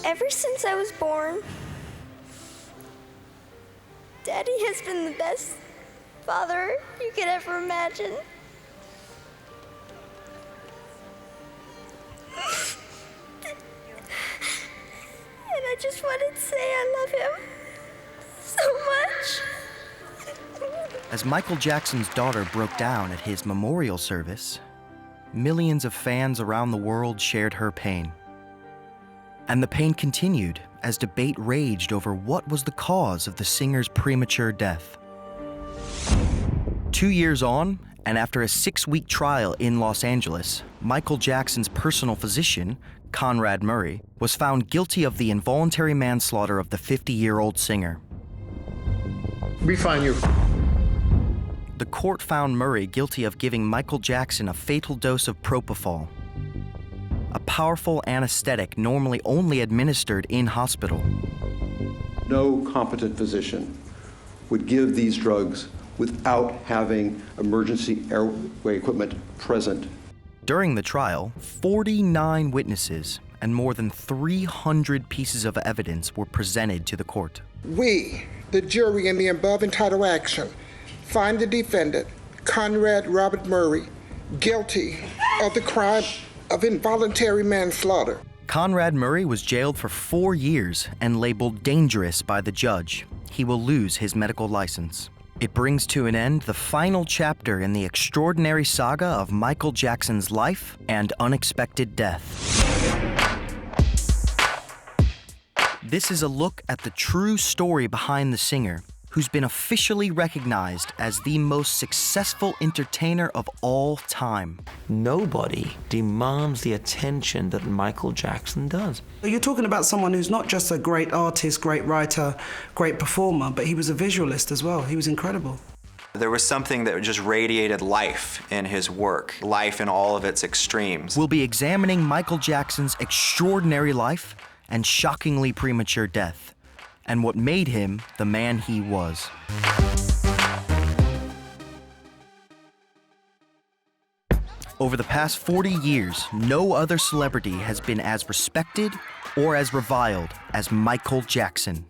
Ever since I was born, Daddy has been the best father you could ever imagine. And I just wanted to say I love him so much. As Michael Jackson's daughter broke down at his memorial service, millions of fans around the world shared her pain. And the pain continued as debate raged over what was the cause of the singer's premature death. 2 years on, and after a 6-week trial in Los Angeles, Michael Jackson's personal physician, Conrad Murray, was found guilty of the involuntary manslaughter of the 50-year-old singer. We find you. The court found Murray guilty of giving Michael Jackson a fatal dose of propofol, a powerful anesthetic normally only administered in hospital. No competent physician would give these drugs without having emergency airway equipment present. During the trial, 49 witnesses and more than 300 pieces of evidence were presented to the court. We, the jury in the above entitled action, find the defendant, Conrad Robert Murray, guilty of the crime of involuntary manslaughter. Conrad Murray was jailed for 4 years and labeled dangerous by the judge. He will lose his medical license. It brings to an end the final chapter in the extraordinary saga of Michael Jackson's life and unexpected death. This is a look at the true story behind the singer, who's been officially recognized as the most successful entertainer of all time. Nobody demands the attention that Michael Jackson does. You're talking about someone who's not just a great artist, great writer, great performer, but he was a visualist as well. He was incredible. There was something that just radiated life in his work, life in all of its extremes. We'll be examining Michael Jackson's extraordinary life and shockingly premature death, and what made him the man he was. Over the past 40 years, no other celebrity has been as respected or as reviled as Michael Jackson.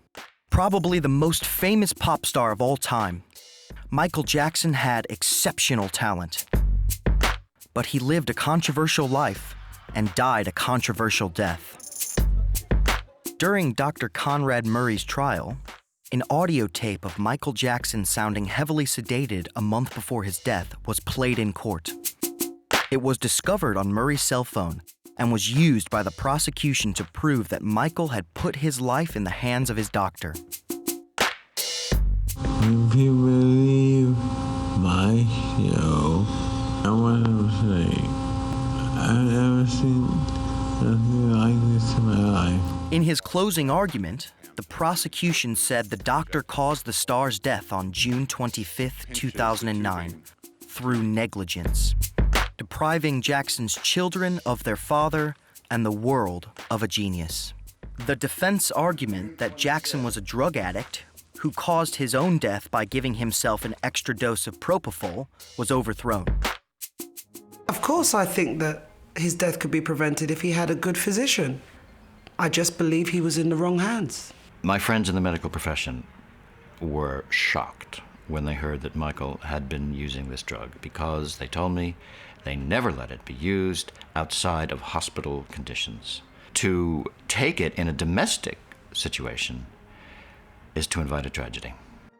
Probably the most famous pop star of all time, Michael Jackson had exceptional talent. But he lived a controversial life and died a controversial death. During Dr. Conrad Murray's trial, an audio tape of Michael Jackson sounding heavily sedated a month before his death was played in court. It was discovered on Murray's cell phone and was used by the prosecution to prove that Michael had put his life in the hands of his doctor. If you believe my show, I want to say, I've never seen nothing like this in my life. In his closing argument, the prosecution said the doctor caused the star's death on June 25, 2009, through negligence, depriving Jackson's children of their father and the world of a genius. The defense argument that Jackson was a drug addict who caused his own death by giving himself an extra dose of propofol was overthrown. Of course, I think that his death could be prevented if he had a good physician. I just believe he was in the wrong hands. My friends in the medical profession were shocked when they heard that Michael had been using this drug because they told me they never let it be used outside of hospital conditions. To take it in a domestic situation is to invite a tragedy.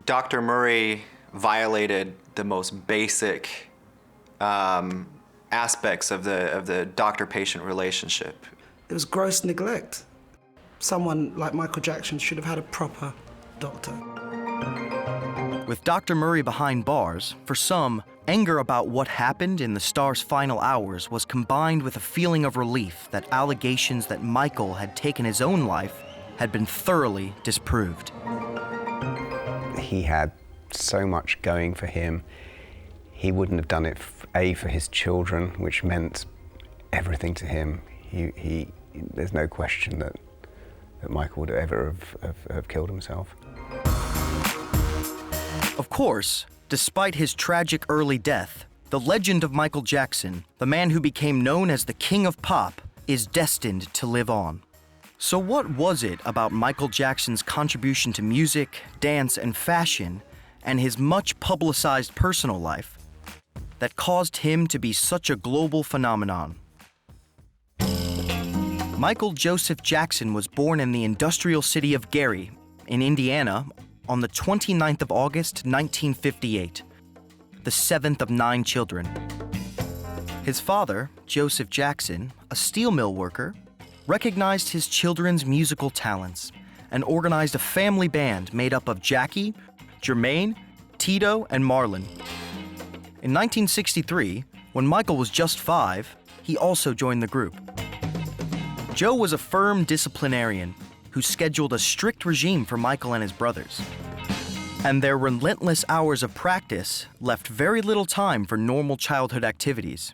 Dr. Murray violated the most basic aspects of the doctor-patient relationship. It was gross neglect. Someone like Michael Jackson should have had a proper doctor. With Dr. Murray behind bars, for some, anger about what happened in the star's final hours was combined with a feeling of relief that allegations that Michael had taken his own life had been thoroughly disproved. He had so much going for him. He wouldn't have done it, for his children, which meant everything to him. There's no question that Michael would ever have killed himself. Of course, despite his tragic early death, the legend of Michael Jackson, the man who became known as the King of Pop, is destined to live on. So what was it about Michael Jackson's contribution to music, dance, and fashion, and his much publicized personal life, that caused him to be such a global phenomenon? Michael Joseph Jackson was born in the industrial city of Gary, in Indiana, on the 29th of August, 1958, the seventh of 9 children. His father, Joseph Jackson, a steel mill worker, recognized his children's musical talents and organized a family band made up of Jackie, Jermaine, Tito, and Marlon. In 1963, when Michael was just 5, he also joined the group. Joe was a firm disciplinarian who scheduled a strict regime for Michael and his brothers. And their relentless hours of practice left very little time for normal childhood activities.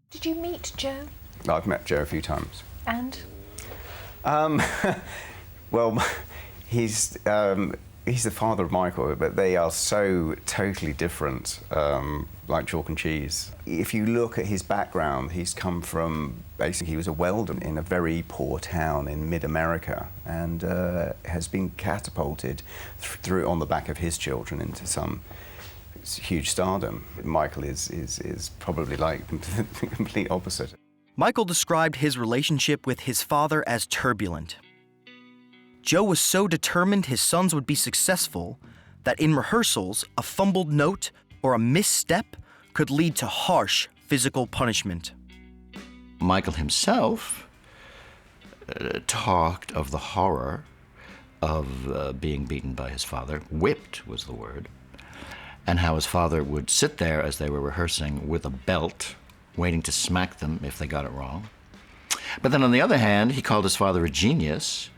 Did you meet Joe? I've met Joe a few times. And? Well, he's the father of Michael, but they are so totally different, like chalk and cheese. If you look at his background, he's come from, basically he was a welder in a very poor town in mid-America, and has been catapulted through on the back of his children into some huge stardom. Michael is probably like the complete opposite. Michael described his relationship with his father as turbulent. Joe was so determined his sons would be successful that in rehearsals, a fumbled note or a misstep could lead to harsh physical punishment. Michael himself talked of the horror of being beaten by his father. Whipped was the word. And how his father would sit there as they were rehearsing with a belt, waiting to smack them if they got it wrong. But then on the other hand, he called his father a genius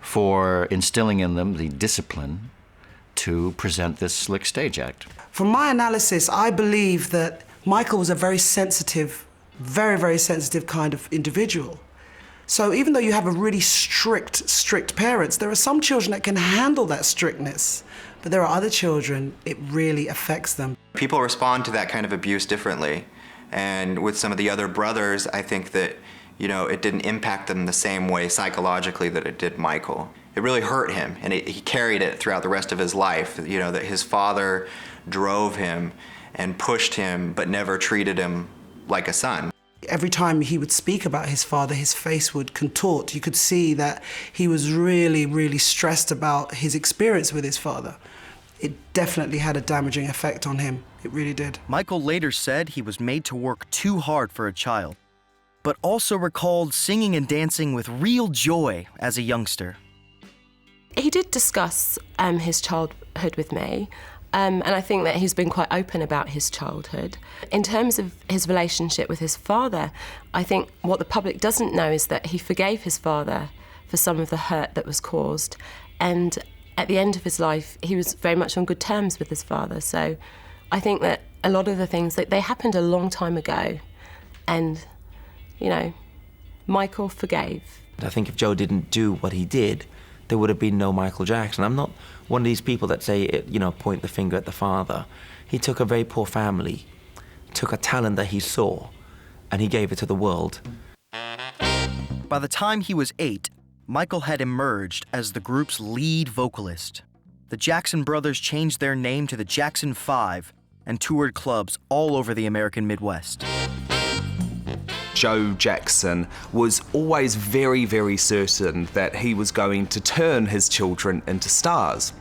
for instilling in them the discipline to present this slick stage act. From my analysis, I believe that Michael was a very sensitive, very, very sensitive kind of individual. So even though you have a really strict parents, there are some children that can handle that strictness, but there are other children, it really affects them. People respond to that kind of abuse differently. And with some of the other brothers, I think that, you know, it didn't impact them the same way psychologically that it did Michael. It really hurt him, and he carried it throughout the rest of his life, you know, that his father drove him and pushed him, but never treated him like a son. Every time he would speak about his father, his face would contort. You could see that he was really, really stressed about his experience with his father. It definitely had a damaging effect on him. It really did. Michael later said he was made to work too hard for a child, but also recalled singing and dancing with real joy as a youngster. He did discuss his childhood with me, and I think that he's been quite open about his childhood. In terms of his relationship with his father, I think what the public doesn't know is that he forgave his father for some of the hurt that was caused, and at the end of his life, he was very much on good terms with his father. So I think that a lot of the things, they happened a long time ago, and, you know, Michael forgave. I think if Joe didn't do what he did, there would have been no Michael Jackson. I'm not one of these people that say, you know, point the finger at the father. He took a very poor family, took a talent that he saw, and he gave it to the world. By the time he was 8, Michael had emerged as the group's lead vocalist. The Jackson brothers changed their name to the Jackson 5 and toured clubs all over the American Midwest. Joe Jackson was always very, very certain that he was going to turn his children into stars.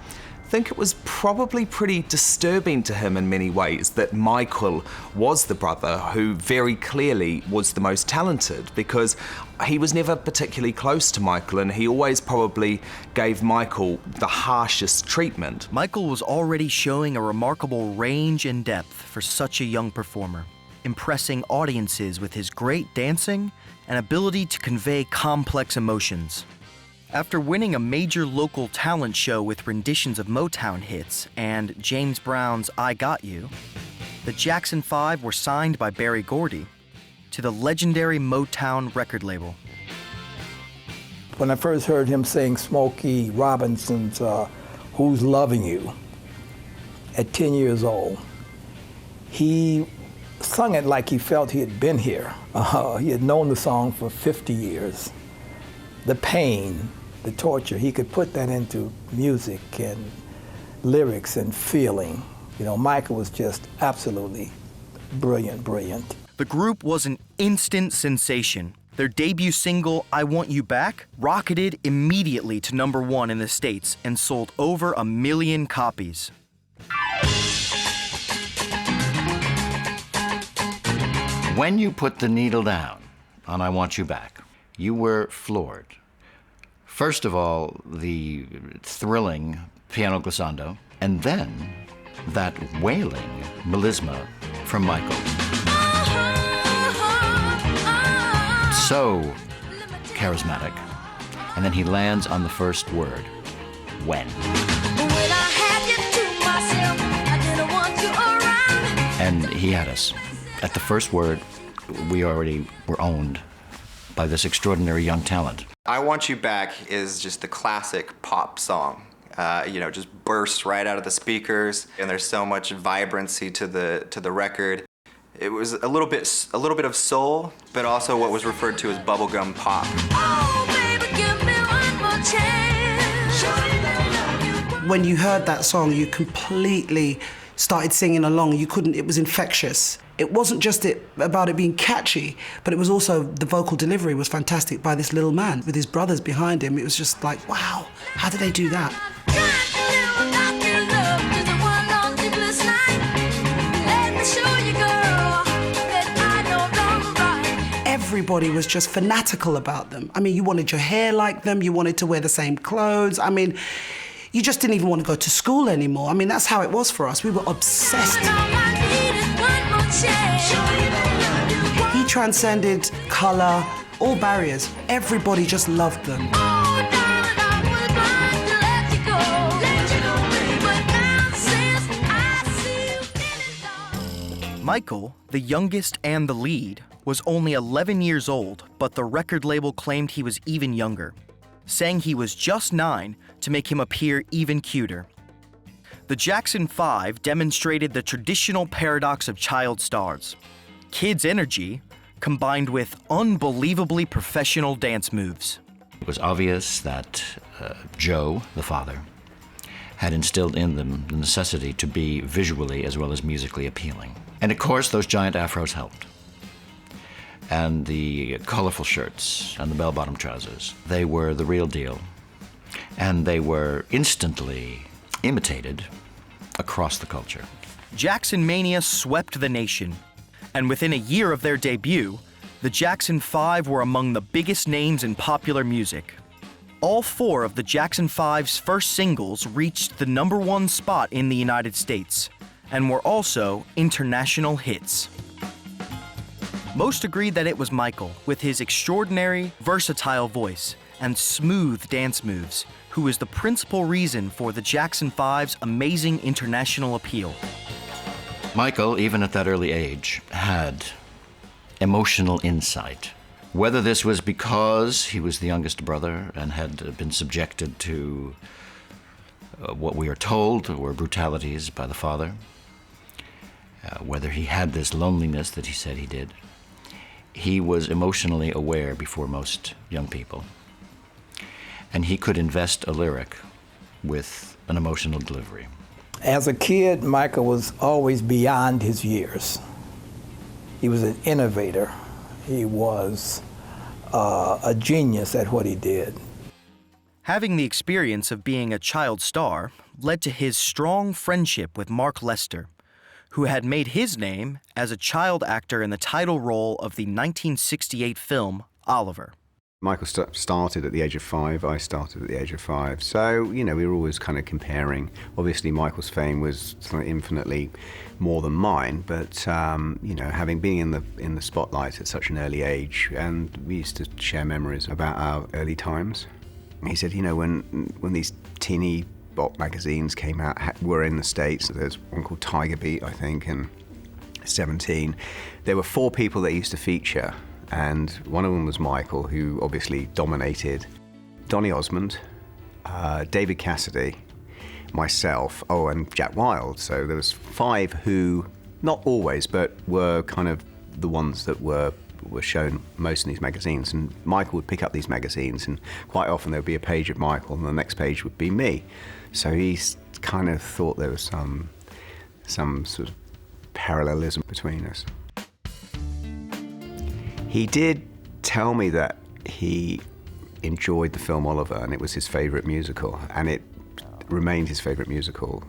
I think it was probably pretty disturbing to him in many ways that Michael was the brother who very clearly was the most talented, because he was never particularly close to Michael, and he always probably gave Michael the harshest treatment. Michael was already showing a remarkable range and depth for such a young performer, impressing audiences with his great dancing and ability to convey complex emotions. After winning a major local talent show with renditions of Motown hits and James Brown's I Got You, the Jackson 5 were signed by Berry Gordy to the legendary Motown record label. When I first heard him sing Smokey Robinson's Who's Loving You at 10 years old, he sung it like he felt he had been here. He had known the song for 50 years. the pain, the torture, he could put that into music and lyrics and feeling. You know, Michael was just absolutely brilliant, brilliant. The group was an instant sensation. Their debut single, I Want You Back, rocketed immediately to #1 in the States and sold over 1 million copies. When you put the needle down on I Want You Back, you were floored. First of all, the thrilling piano glissando, and then that wailing melisma from Michael. So charismatic. And then he lands on the first word, when. And he had us. At the first word, we already were owned by this extraordinary young talent. I Want You Back is just the classic pop song. Just bursts right out of the speakers, and there's so much vibrancy to the record. It was a little bit of soul, but also what was referred to as bubblegum pop. Oh, baby, give me one more chance. When you heard that song, you completely started singing along. You couldn't, it was infectious. It wasn't just about it being catchy, but it was also, the vocal delivery was fantastic by this little man with his brothers behind him. It was just like, wow, how did they do that? Everybody was just fanatical about them. I mean, you wanted your hair like them, you wanted to wear the same clothes. I mean, you just didn't even want to go to school anymore. I mean, that's how it was for us. We were obsessed. He transcended color, all barriers. Everybody just loved them. Michael, the youngest and the lead, was only 11 years old, but the record label claimed he was even younger, saying he was just 9 to make him appear even cuter. The Jackson 5 demonstrated the traditional paradox of child stars: kids' energy combined with unbelievably professional dance moves. It was obvious that Joe, the father, had instilled in them the necessity to be visually as well as musically appealing. And of course, those giant afros helped. And the colorful shirts and the bell-bottom trousers, they were the real deal. And they were instantly imitated across the culture. Jackson Mania swept the nation, and within a year of their debut, the Jackson 5 were among the biggest names in popular music. All 4 of the Jackson 5's first singles reached the #1 spot in the United States, and were also international hits. Most agreed that it was Michael, with his extraordinary, versatile voice and smooth dance moves, who is the principal reason for the Jackson 5's amazing international appeal. Michael, even at that early age, had emotional insight. Whether this was because he was the youngest brother and had been subjected to what we are told were brutalities by the father, whether he had this loneliness that he said he did, he was emotionally aware before most young people. And he could invest a lyric with an emotional delivery. As a kid, Michael was always beyond his years. He was an innovator. He was a genius at what he did. Having the experience of being a child star led to his strong friendship with Mark Lester, who had made his name as a child actor in the title role of the 1968 film Oliver. Michael started at the age of 5, I started at the age of 5. So, we were always kind of comparing. Obviously, Michael's fame was infinitely more than mine, but, having been in the spotlight at such an early age, and we used to share memories about our early times. He said, when these teeny bop magazines came out, were in the States, there's one called Tiger Beat, I think, and 17. There were 4 people that used to feature, and one of them was Michael, who obviously dominated. Donny Osmond, David Cassidy, myself, and Jack Wilde. So there was 5 who, not always, but were kind of the ones that were were shown most in these magazines, and Michael would pick up these magazines, and quite often there would be a page of Michael, and the next page would be me. So he kind of thought there was some sort of parallelism between us. He did tell me that he enjoyed the film Oliver, and it was his favourite musical, and it remained his favourite musical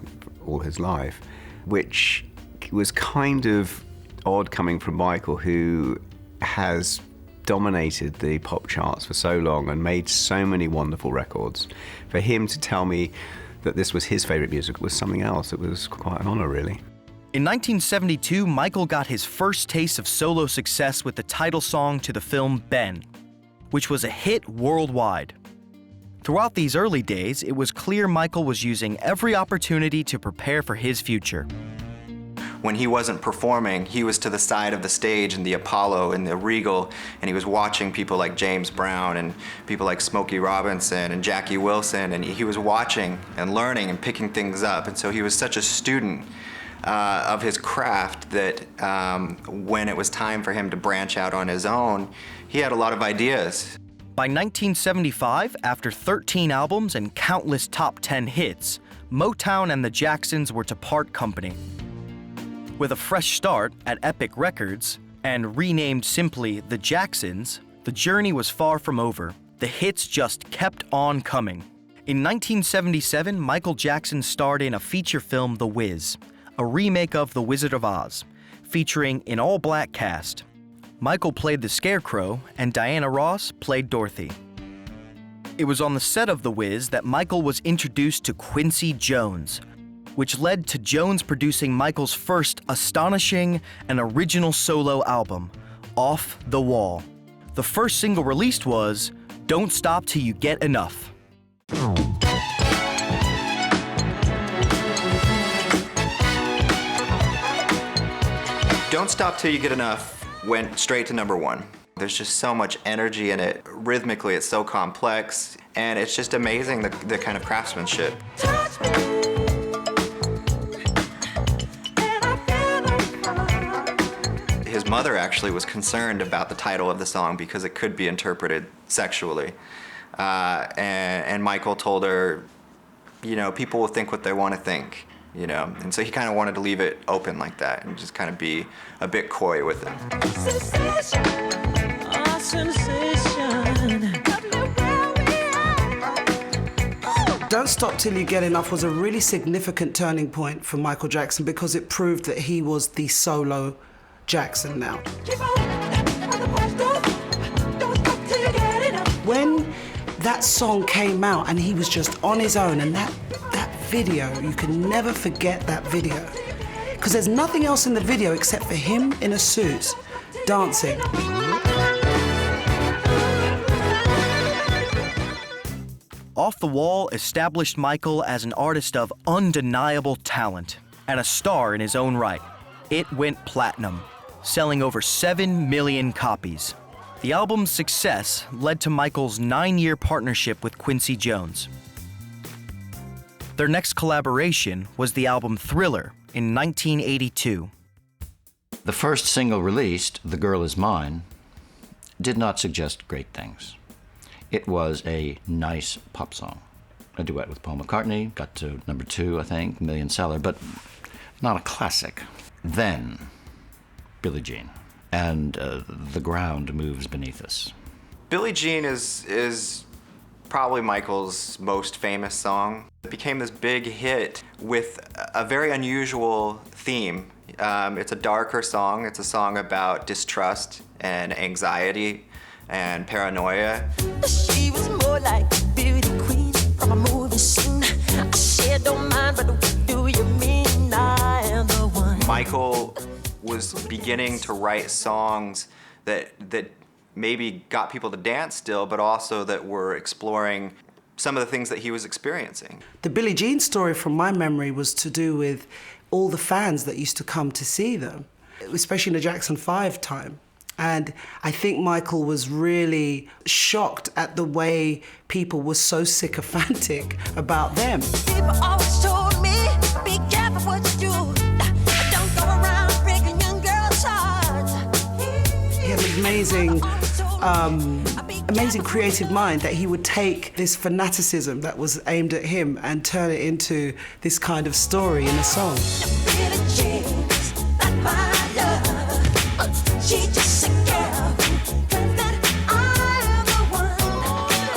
all his life, which was kind of odd coming from Michael, who has dominated the pop charts for so long and made so many wonderful records. For him to tell me that this was his favourite musical was something else. It was quite an honour, really. In 1972, Michael got his first taste of solo success with the title song to the film Ben, which was a hit worldwide. Throughout these early days, it was clear Michael was using every opportunity to prepare for his future. When he wasn't performing, he was to the side of the stage in the Apollo and the Regal, and he was watching people like James Brown and people like Smokey Robinson and Jackie Wilson, and he was watching and learning and picking things up. And so he was such a student of his craft that when it was time for him to branch out on his own, he had a lot of ideas. By 1975, after 13 albums and countless top 10 hits, Motown and the Jacksons were to part company. With a fresh start at Epic Records, and renamed simply The Jacksons, the journey was far from over. The hits just kept on coming. In 1977, Michael Jackson starred in a feature film, The Wiz, a remake of The Wizard of Oz, featuring an all-black cast. Michael played the Scarecrow, and Diana Ross played Dorothy. It was on the set of The Wiz that Michael was introduced to Quincy Jones, which led to Jones producing Michael's first astonishing and original solo album, Off the Wall. The first single released was Don't Stop Till You Get Enough. Don't Stop Till You Get Enough went straight to #1. There's just so much energy in it. Rhythmically, it's so complex, and it's just amazing the kind of craftsmanship. His mother actually was concerned about the title of the song because it could be interpreted sexually. And Michael told her, you know, people will think what they want to think, you know. And so he kind of wanted to leave it open like that and just kind of be a bit coy with it. Don't Stop Till You Get Enough was a really significant turning point for Michael Jackson because it proved that he was the solo Jackson now. When that song came out and he was just on his own, and that video, you can never forget that video. Because there's nothing else in the video except for him in a suit, dancing. Off the Wall established Michael as an artist of undeniable talent and a star in his own right. It went platinum, selling over 7 million copies. The album's success led to Michael's 9-year partnership with Quincy Jones. Their next collaboration was the album Thriller in 1982. The first single released, The Girl Is Mine, did not suggest great things. It was a nice pop song. A duet with Paul McCartney, got to #2, I think, million seller, but not a classic. Then, Billie Jean, and The Ground Moves Beneath Us. Billie Jean is probably Michael's most famous song. It became this big hit with a very unusual theme. It's a darker song. It's a song about distrust and anxiety and paranoia. She was more like a beauty queen from a movie scene. I said, don't mind, but what do you mean I am the one? Michael was beginning to write songs that maybe got people to dance still, but also that were exploring some of the things that he was experiencing. The Billie Jean story, from my memory, was to do with all the fans that used to come to see them, especially in the Jackson 5 time. And I think Michael was really shocked at the way people were so sycophantic about them. People always told me, be careful what you do. Don't go around breaking young girls' hearts. He had amazing, amazing creative mind that he would take this fanaticism that was aimed at him and turn it into this kind of story in a song.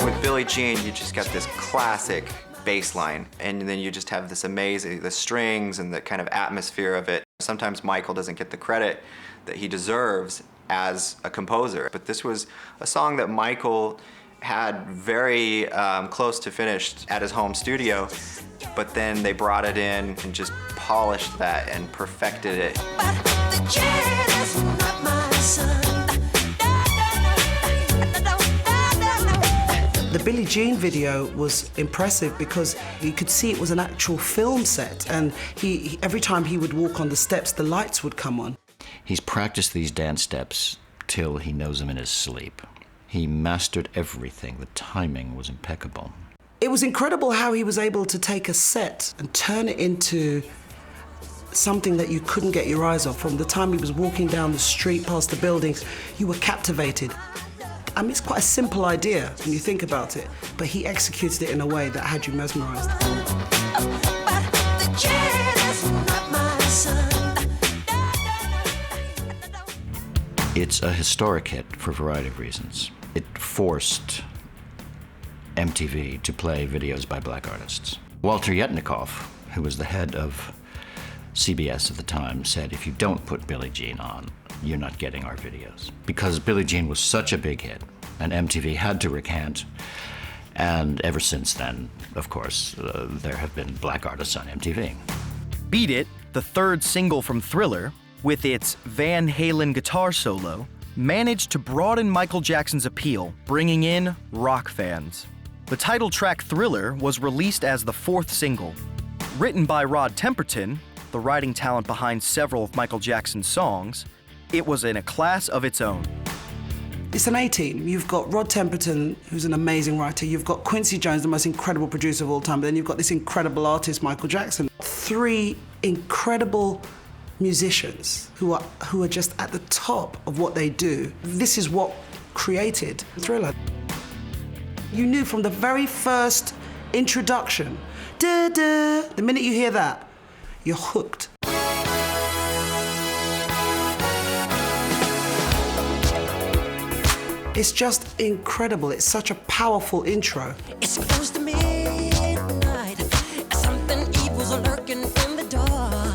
With Billie Jean, you just got this classic bass line, and then you just have this amazing, the strings and the kind of atmosphere of it. Sometimes Michael doesn't get the credit that he deserves as a composer, but this was a song that Michael had very close to finished at his home studio, but then they brought it in and just polished that and perfected it. The Billie Jean video was impressive because you could see it was an actual film set, and every time he would walk on the steps, the lights would come on. He's practiced these dance steps till he knows them in his sleep. He mastered everything. The timing was impeccable. It was incredible how he was able to take a set and turn it into something that you couldn't get your eyes off. From the time he was walking down the street past the buildings, you were captivated. I mean, it's quite a simple idea when you think about it, but he executed it in a way that had you mesmerized. It's a historic hit for a variety of reasons. It forced MTV to play videos by black artists. Walter Yetnikoff, who was the head of CBS at the time, said, if you don't put Billie Jean on, you're not getting our videos. Because Billie Jean was such a big hit, and MTV had to recant. And ever since then, of course, there have been black artists on MTV. Beat It, the third single from Thriller, with its Van Halen guitar solo, managed to broaden Michael Jackson's appeal, bringing in rock fans. The title track Thriller was released as the fourth single. Written by Rod Temperton, the writing talent behind several of Michael Jackson's songs, it was in a class of its own. It's an A-team. You've got Rod Temperton, who's an amazing writer. You've got Quincy Jones, the most incredible producer of all time. But then you've got this incredible artist, Michael Jackson. Three incredible musicians who are just at the top of what they do. This is what created Thriller. You knew from the very first introduction, da-da, the minute you hear that, you're hooked. It's just incredible. It's such a powerful intro. It's close to midnight. Something evil's lurking in the dark.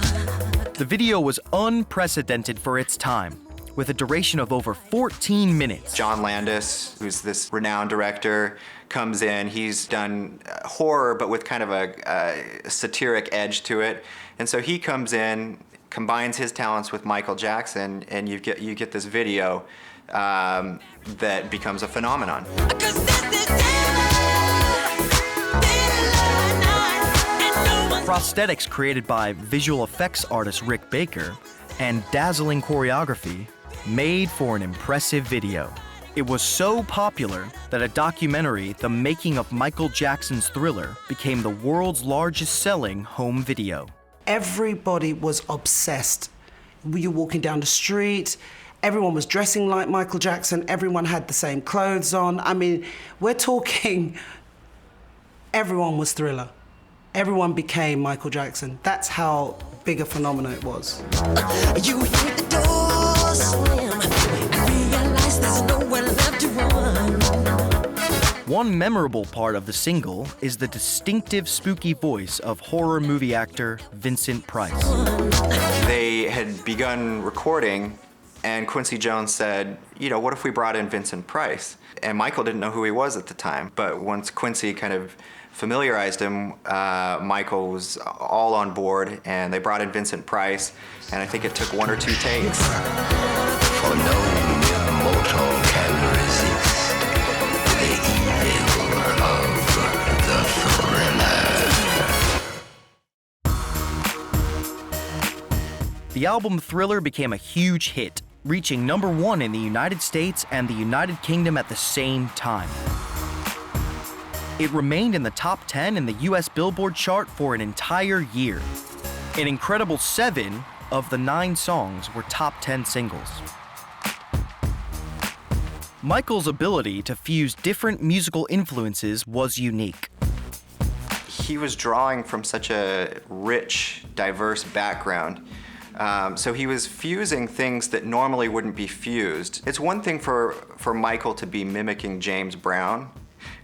The video was unprecedented for its time, with a duration of over 14 minutes. John Landis, who's this renowned director, comes in. He's done horror, but with kind of a satiric edge to it. And so he comes in, combines his talents with Michael Jackson, and you get this video that becomes a phenomenon. Prosthetics created by visual effects artist Rick Baker and dazzling choreography made for an impressive video. It was so popular that a documentary, The Making of Michael Jackson's Thriller, became the world's largest selling home video. Everybody was obsessed. You're walking down the street, everyone was dressing like Michael Jackson, everyone had the same clothes on. I mean, we're talking, everyone was Thriller. Everyone became Michael Jackson. That's how big a phenomenon it was. You hit the door slam, realize there's nowhere left to run. One memorable part of the single is the distinctive spooky voice of horror movie actor Vincent Price. They had begun recording, and Quincy Jones said, you know, what if we brought in Vincent Price? And Michael didn't know who he was at the time, but once Quincy kind of familiarized him, Michael was all on board, and they brought in Vincent Price, and I think it took 1 or 2 takes. For no mere mortal can resist the evil of the Thriller. The album Thriller became a huge hit, reaching #1 in the United States and the United Kingdom at the same time. It remained in the top 10 in the US Billboard chart for an entire year. An incredible 7 of the 9 songs were top 10 singles. Michael's ability to fuse different musical influences was unique. He was drawing from such a rich, diverse background. So he was fusing things that normally wouldn't be fused. It's one thing for Michael to be mimicking James Brown.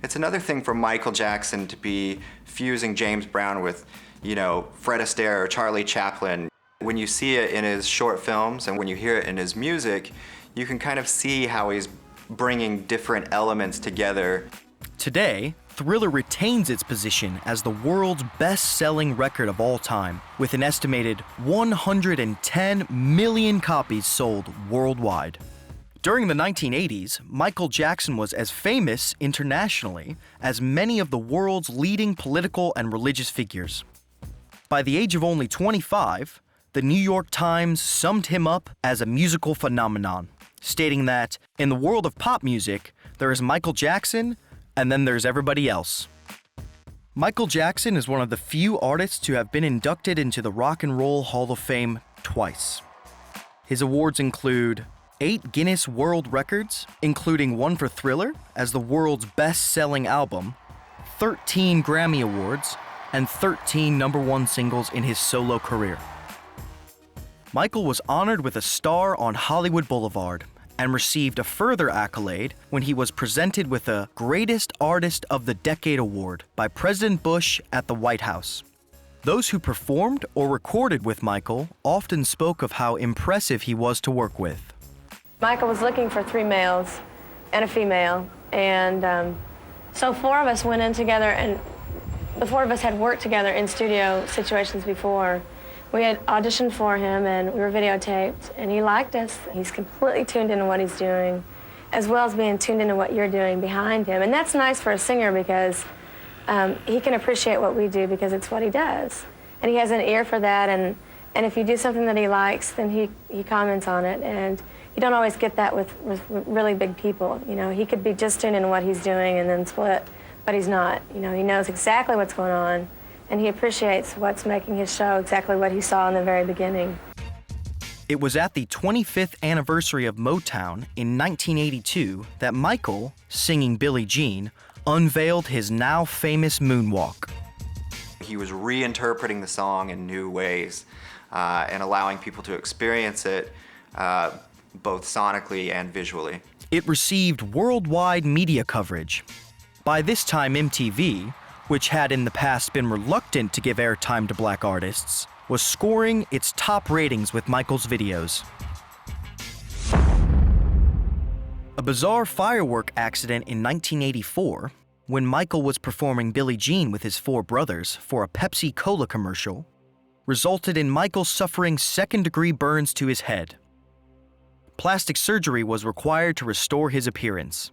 It's another thing for Michael Jackson to be fusing James Brown with, Fred Astaire or Charlie Chaplin. When you see it in his short films and when you hear it in his music, you can kind of see how he's bringing different elements together. Today, Thriller retains its position as the world's best-selling record of all time, with an estimated 110 million copies sold worldwide. During the 1980s, Michael Jackson was as famous internationally as many of the world's leading political and religious figures. By the age of only 25, the New York Times summed him up as a musical phenomenon, stating that, in the world of pop music, there is Michael Jackson, and then there's everybody else. Michael Jackson is one of the few artists to have been inducted into the Rock and Roll Hall of Fame twice. His awards include 8 Guinness World Records, including one for Thriller as the world's best-selling album, 13 Grammy Awards, and 13 #1 singles in his solo career. Michael was honored with a star on Hollywood Boulevard and received a further accolade when he was presented with a Greatest Artist of the Decade award by President Bush at the White House. Those who performed or recorded with Michael often spoke of how impressive he was to work with. Michael was looking for 3 males and a female, and so 4 of us went in together, and the 4 of us had worked together in studio situations before. We had auditioned for him, and we were videotaped, and he liked us. He's completely tuned into what he's doing, as well as being tuned into what you're doing behind him. And that's nice for a singer because he can appreciate what we do because it's what he does. And he has an ear for that, and if you do something that he likes, then he comments on it. And you don't always get that with really big people. He could be just tuned into what he's doing and then split, but he's not. He knows exactly what's going on. And he appreciates what's making his show exactly what he saw in the very beginning. It was at the 25th anniversary of Motown in 1982 that Michael, singing Billie Jean, unveiled his now famous moonwalk. He was reinterpreting the song in new ways and allowing people to experience it both sonically and visually. It received worldwide media coverage. By this time, MTV, which had in the past been reluctant to give airtime to black artists, was scoring its top ratings with Michael's videos. A bizarre firework accident in 1984, when Michael was performing Billie Jean with his 4 brothers for a Pepsi Cola commercial, resulted in Michael suffering second-degree burns to his head. Plastic surgery was required to restore his appearance.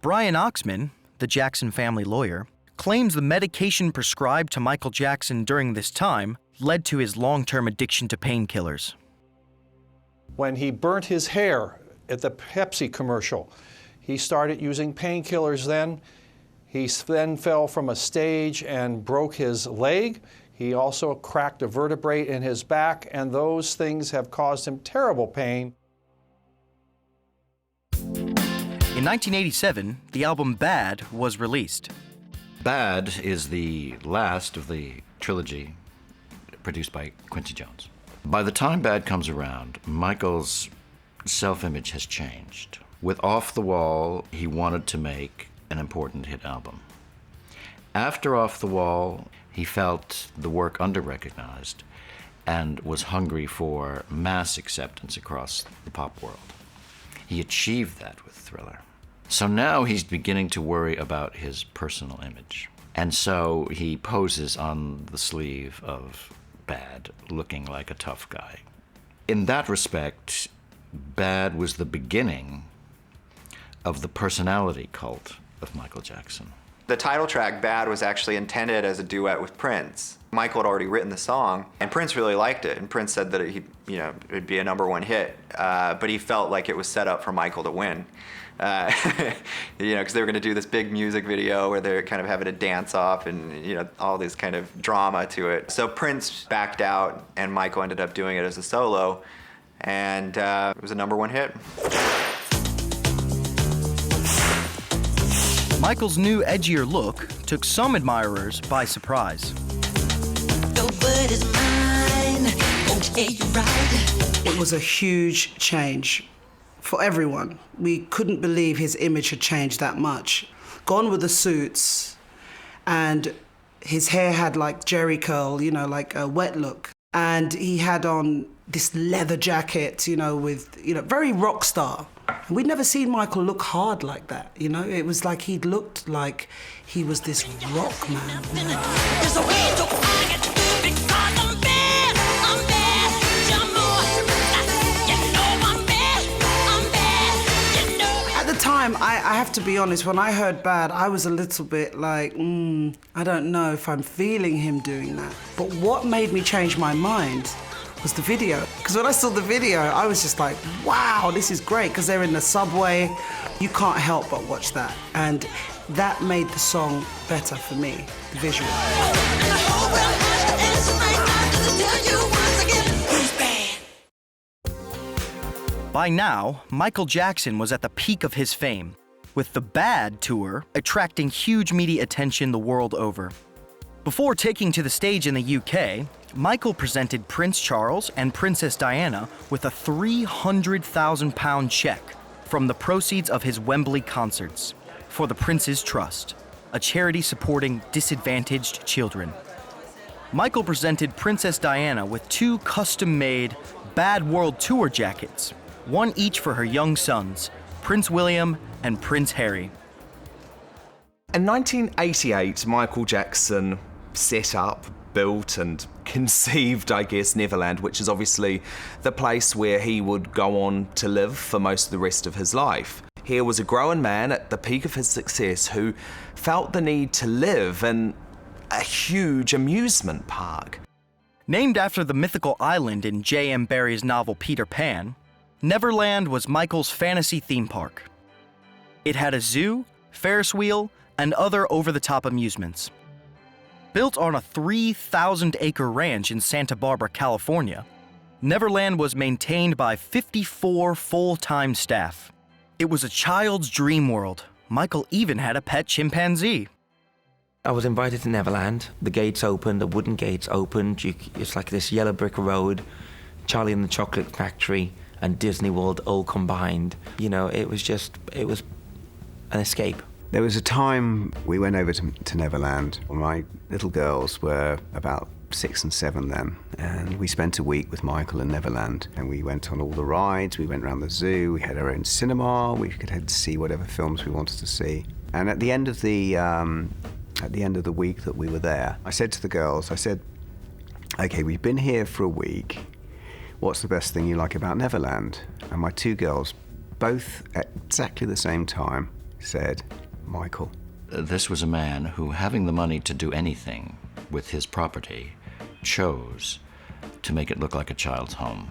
Brian Oxman, the Jackson family lawyer, claims the medication prescribed to Michael Jackson during this time led to his long-term addiction to painkillers. When he burnt his hair at the Pepsi commercial, he started using painkillers then. He then fell from a stage and broke his leg. He also cracked a vertebrae in his back, and those things have caused him terrible pain. In 1987, the album Bad was released. Bad is the last of the trilogy produced by Quincy Jones. By the time Bad comes around, Michael's self-image has changed. With Off the Wall, he wanted to make an important hit album. After Off the Wall, he felt the work under-recognized and was hungry for mass acceptance across the pop world. He achieved that with Thriller. So now he's beginning to worry about his personal image. And so he poses on the sleeve of Bad, looking like a tough guy. In that respect, Bad was the beginning of the personality cult of Michael Jackson. The title track, Bad, was actually intended as a duet with Prince. Michael had already written the song, and Prince really liked it. And Prince said that it'd be a #1 hit, but he felt like it was set up for Michael to win. Because they were going to do this big music video where they're kind of having a dance off and all this kind of drama to it. So Prince backed out, and Michael ended up doing it as a solo, and it was a #1 hit. Michael's new edgier look took some admirers by surprise. It was a huge change for everyone. We couldn't believe his image had changed that much. Gone were the suits, and his hair had like jerry curl, you know, like a wet look. And he had on this leather jacket, you know, with, you know, very rock star. And we'd never seen Michael look hard like that, you know? It was like he'd looked like he was this rock man. At the time, I have to be honest, when I heard Bad, I was a little bit like, I don't know if I'm feeling him doing that. But what made me change my mind was the video. Because when I saw the video, I was just like, wow, this is great, because they're in the subway. You can't help but watch that. And that made the song better for me, the visual. By now, Michael Jackson was at the peak of his fame, with the Bad tour attracting huge media attention the world over. Before taking to the stage in the UK, Michael presented Prince Charles and Princess Diana with a £300,000 check from the proceeds of his Wembley concerts for the Prince's Trust, a charity supporting disadvantaged children. Michael presented Princess Diana with 2 custom-made Bad World Tour jackets, one each for her young sons, Prince William and Prince Harry. In 1988, Michael Jackson set up, built and conceived, I guess, Neverland, which is obviously the place where he would go on to live for most of the rest of his life. Here was a grown man at the peak of his success who felt the need to live in a huge amusement park. Named after the mythical island in J.M. Barrie's novel Peter Pan, Neverland was Michael's fantasy theme park. It had a zoo, Ferris wheel, and other over-the-top amusements. Built on a 3,000-acre ranch in Santa Barbara, California, Neverland was maintained by 54 full-time staff. It was a child's dream world. Michael even had a pet chimpanzee. I was invited to Neverland. The gates opened, the wooden gates opened. It's like this yellow brick road, Charlie and the Chocolate Factory, and Disney World all combined. You know, it was an escape. There was a time we went over to Neverland. My little girls were about 6 and 7 then, and we spent a week with Michael in Neverland, and we went on all the rides, we went around the zoo, we had our own cinema, we could head to see whatever films we wanted to see. And at the end of the week that we were there, I said to the girls, okay, we've been here for a week. What's the best thing you like about Neverland? And my 2 girls, both at exactly the same time, said, Michael. This was a man who, having the money to do anything with his property, chose to make it look like a child's home.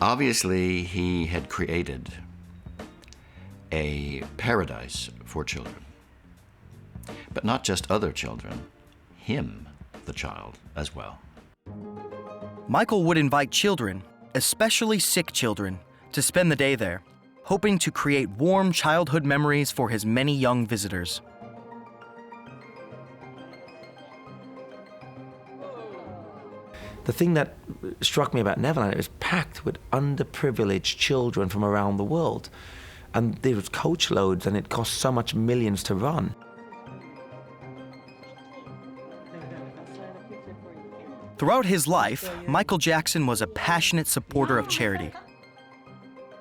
Obviously, he had created a paradise for children. But not just other children, him, the child, as well. Michael would invite children, especially sick children, to spend the day there, hoping to create warm childhood memories for his many young visitors. The thing that struck me about Neverland, it was packed with underprivileged children from around the world. And there was coach loads, and it cost so much millions to run. Throughout his life, Michael Jackson was a passionate supporter of charity.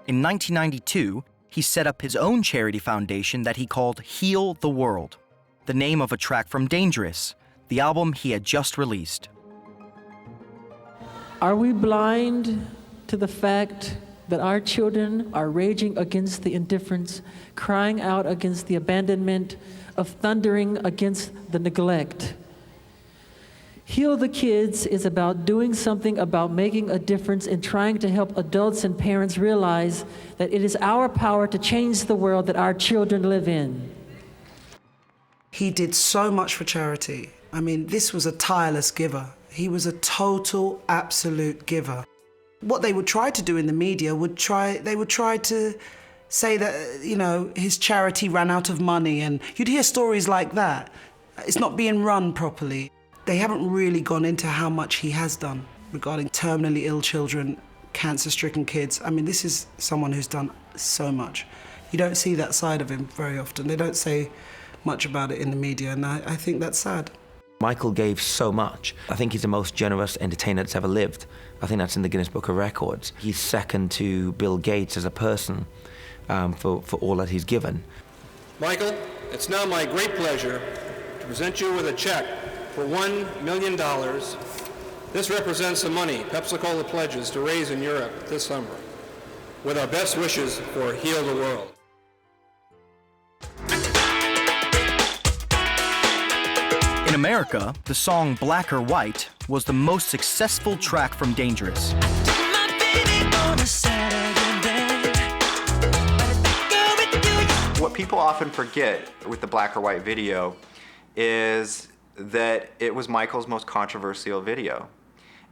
In 1992, he set up his own charity foundation that he called Heal the World, the name of a track from Dangerous, the album he had just released. Are we blind to the fact that our children are raging against the indifference, crying out against the abandonment, of thundering against the neglect? Heal the Kids is about doing something about making a difference and trying to help adults and parents realize that it is our power to change the world that our children live in. He did so much for charity. I mean, this was a tireless giver. He was a total, absolute giver. What they would try to do in the media they would try to say that, you know, his charity ran out of money, and you'd hear stories like that. It's not being run properly. They haven't really gone into how much he has done regarding terminally ill children, cancer-stricken kids. I mean, this is someone who's done so much. You don't see that side of him very often. They don't say much about it in the media, and I think that's sad. Michael gave so much. I think he's the most generous entertainer that's ever lived. I think that's in the Guinness Book of Records. He's second to Bill Gates as a person for all that he's given. Michael, it's now my great pleasure to present you with a check for $1 million. This represents the money Pepsi-Cola pledges to raise in Europe this summer, with our best wishes for Heal the World. In America, the song Black or White was the most successful track from Dangerous. What people often forget with the Black or White video is that it was Michael's most controversial video,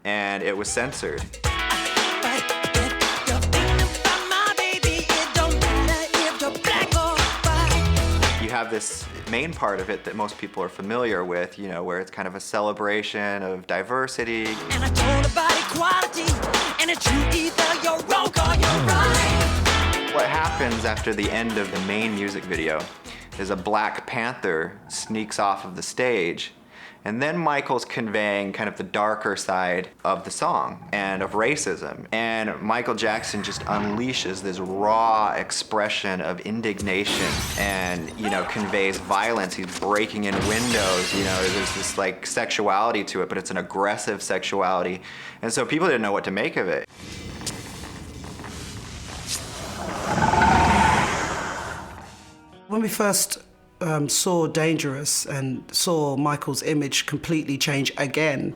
and it was censored. You have this main part of it that most people are familiar with, you know, where it's kind of a celebration of diversity. And I told about equality, and it's you either you're wrong or you're right. What happens after the end of the main music video is a Black Panther sneaks off of the stage, and then Michael's conveying kind of the darker side of the song and of racism. And Michael Jackson just unleashes this raw expression of indignation and, you know, conveys violence. He's breaking in windows, you know, there's this like sexuality to it, but it's an aggressive sexuality. And so people didn't know what to make of it. When we first saw Dangerous and saw Michael's image completely change again,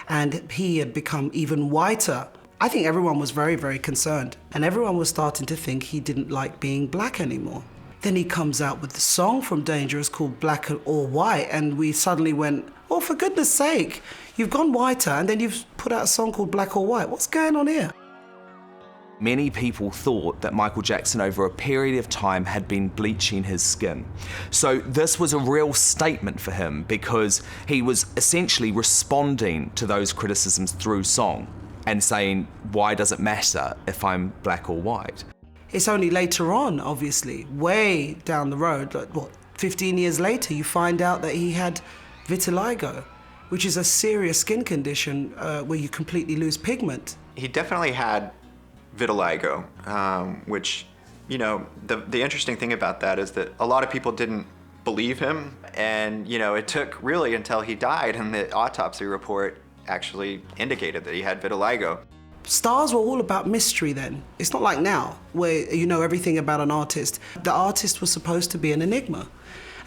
and he had become even whiter, I think everyone was very, very concerned. And everyone was starting to think he didn't like being black anymore. Then he comes out with the song from Dangerous called Black or White, and we suddenly went, oh, for goodness sake, you've gone whiter, and then you've put out a song called Black or White. What's going on here? Many people thought that Michael Jackson over a period of time had been bleaching his skin. So this was a real statement for him because he was essentially responding to those criticisms through song and saying, why does it matter if I'm black or white? It's only later on, obviously, way down the road, like what, 15 years later, you find out that he had vitiligo, which is a serious skin condition where you completely lose pigment. He definitely had vitiligo, which, you know, the interesting thing about that is that a lot of people didn't believe him, and, you know, it took really until he died and the autopsy report actually indicated that he had vitiligo. Stars were all about mystery then. It's not like now, where you know everything about an artist. The artist was supposed to be an enigma,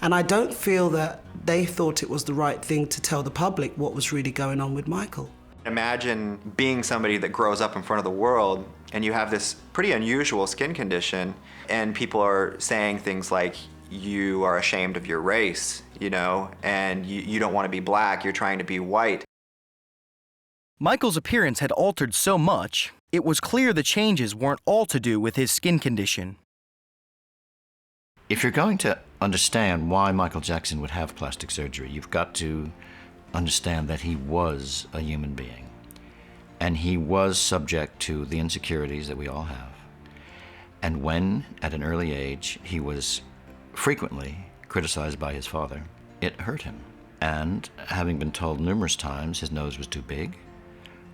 and I don't feel that they thought it was the right thing to tell the public what was really going on with Michael. Imagine being somebody that grows up in front of the world and you have this pretty unusual skin condition and people are saying things like, you are ashamed of your race, you know, and you don't want to be black, you're trying to be white. Michael's appearance had altered so much, it was clear the changes weren't all to do with his skin condition. If you're going to understand why Michael Jackson would have plastic surgery, you've got to understand that he was a human being. And he was subject to the insecurities that we all have. And when, at an early age, he was frequently criticized by his father, it hurt him. And having been told numerous times his nose was too big,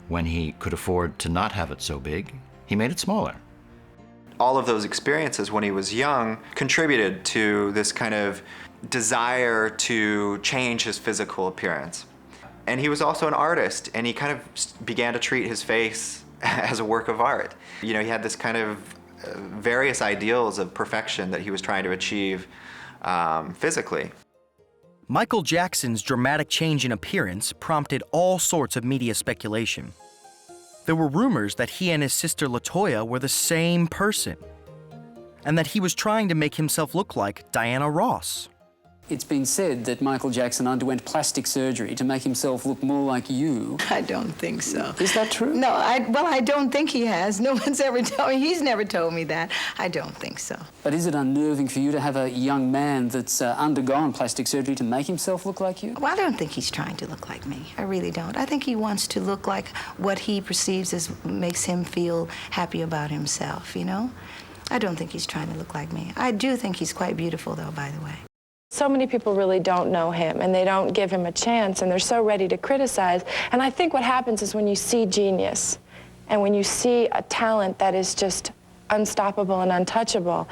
when he could afford to not have it so big, he made it smaller. All of those experiences when he was young contributed to this kind of desire to change his physical appearance. And he was also an artist, and he kind of began to treat his face as a work of art. You know, he had this kind of various ideals of perfection that he was trying to achieve physically. Michael Jackson's dramatic change in appearance prompted all sorts of media speculation. There were rumors that he and his sister LaToya were the same person, and that he was trying to make himself look like Diana Ross. It's been said that Michael Jackson underwent plastic surgery to make himself look more like you. I don't think so. Is that true? No, I don't think he has. No one's ever told me. He's never told me that. I don't think so. But is it unnerving for you to have a young man that's undergone plastic surgery to make himself look like you? Well, I don't think he's trying to look like me. I really don't. I think he wants to look like what he perceives as makes him feel happy about himself, you know? I don't think he's trying to look like me. I do think he's quite beautiful, though, by the way. So many people really don't know him, and they don't give him a chance, and they're so ready to criticize. And I think what happens is when you see genius, and when you see a talent that is just unstoppable and untouchable,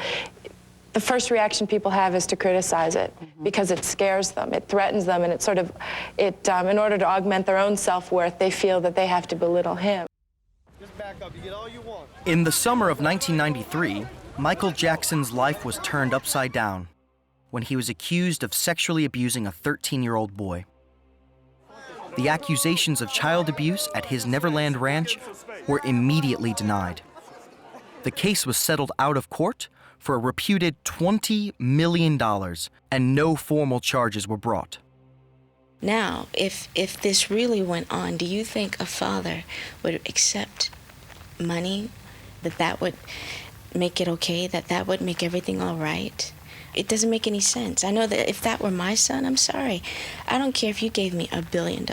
the first reaction people have is to criticize it, because it scares them, it threatens them, and it sort of, in order to augment their own self-worth, they feel that they have to belittle him. Just back up, you get all you want. In the summer of 1993, Michael Jackson's life was turned upside down when he was accused of sexually abusing a 13-year-old boy. The accusations of child abuse at his Neverland Ranch were immediately denied. The case was settled out of court for a reputed $20 million, and no formal charges were brought. Now, if this really went on, do you think a father would accept money, that would make it okay, that would make everything all right? It doesn't make any sense. I know that if that were my son, I'm sorry. I don't care if you gave me $1 billion.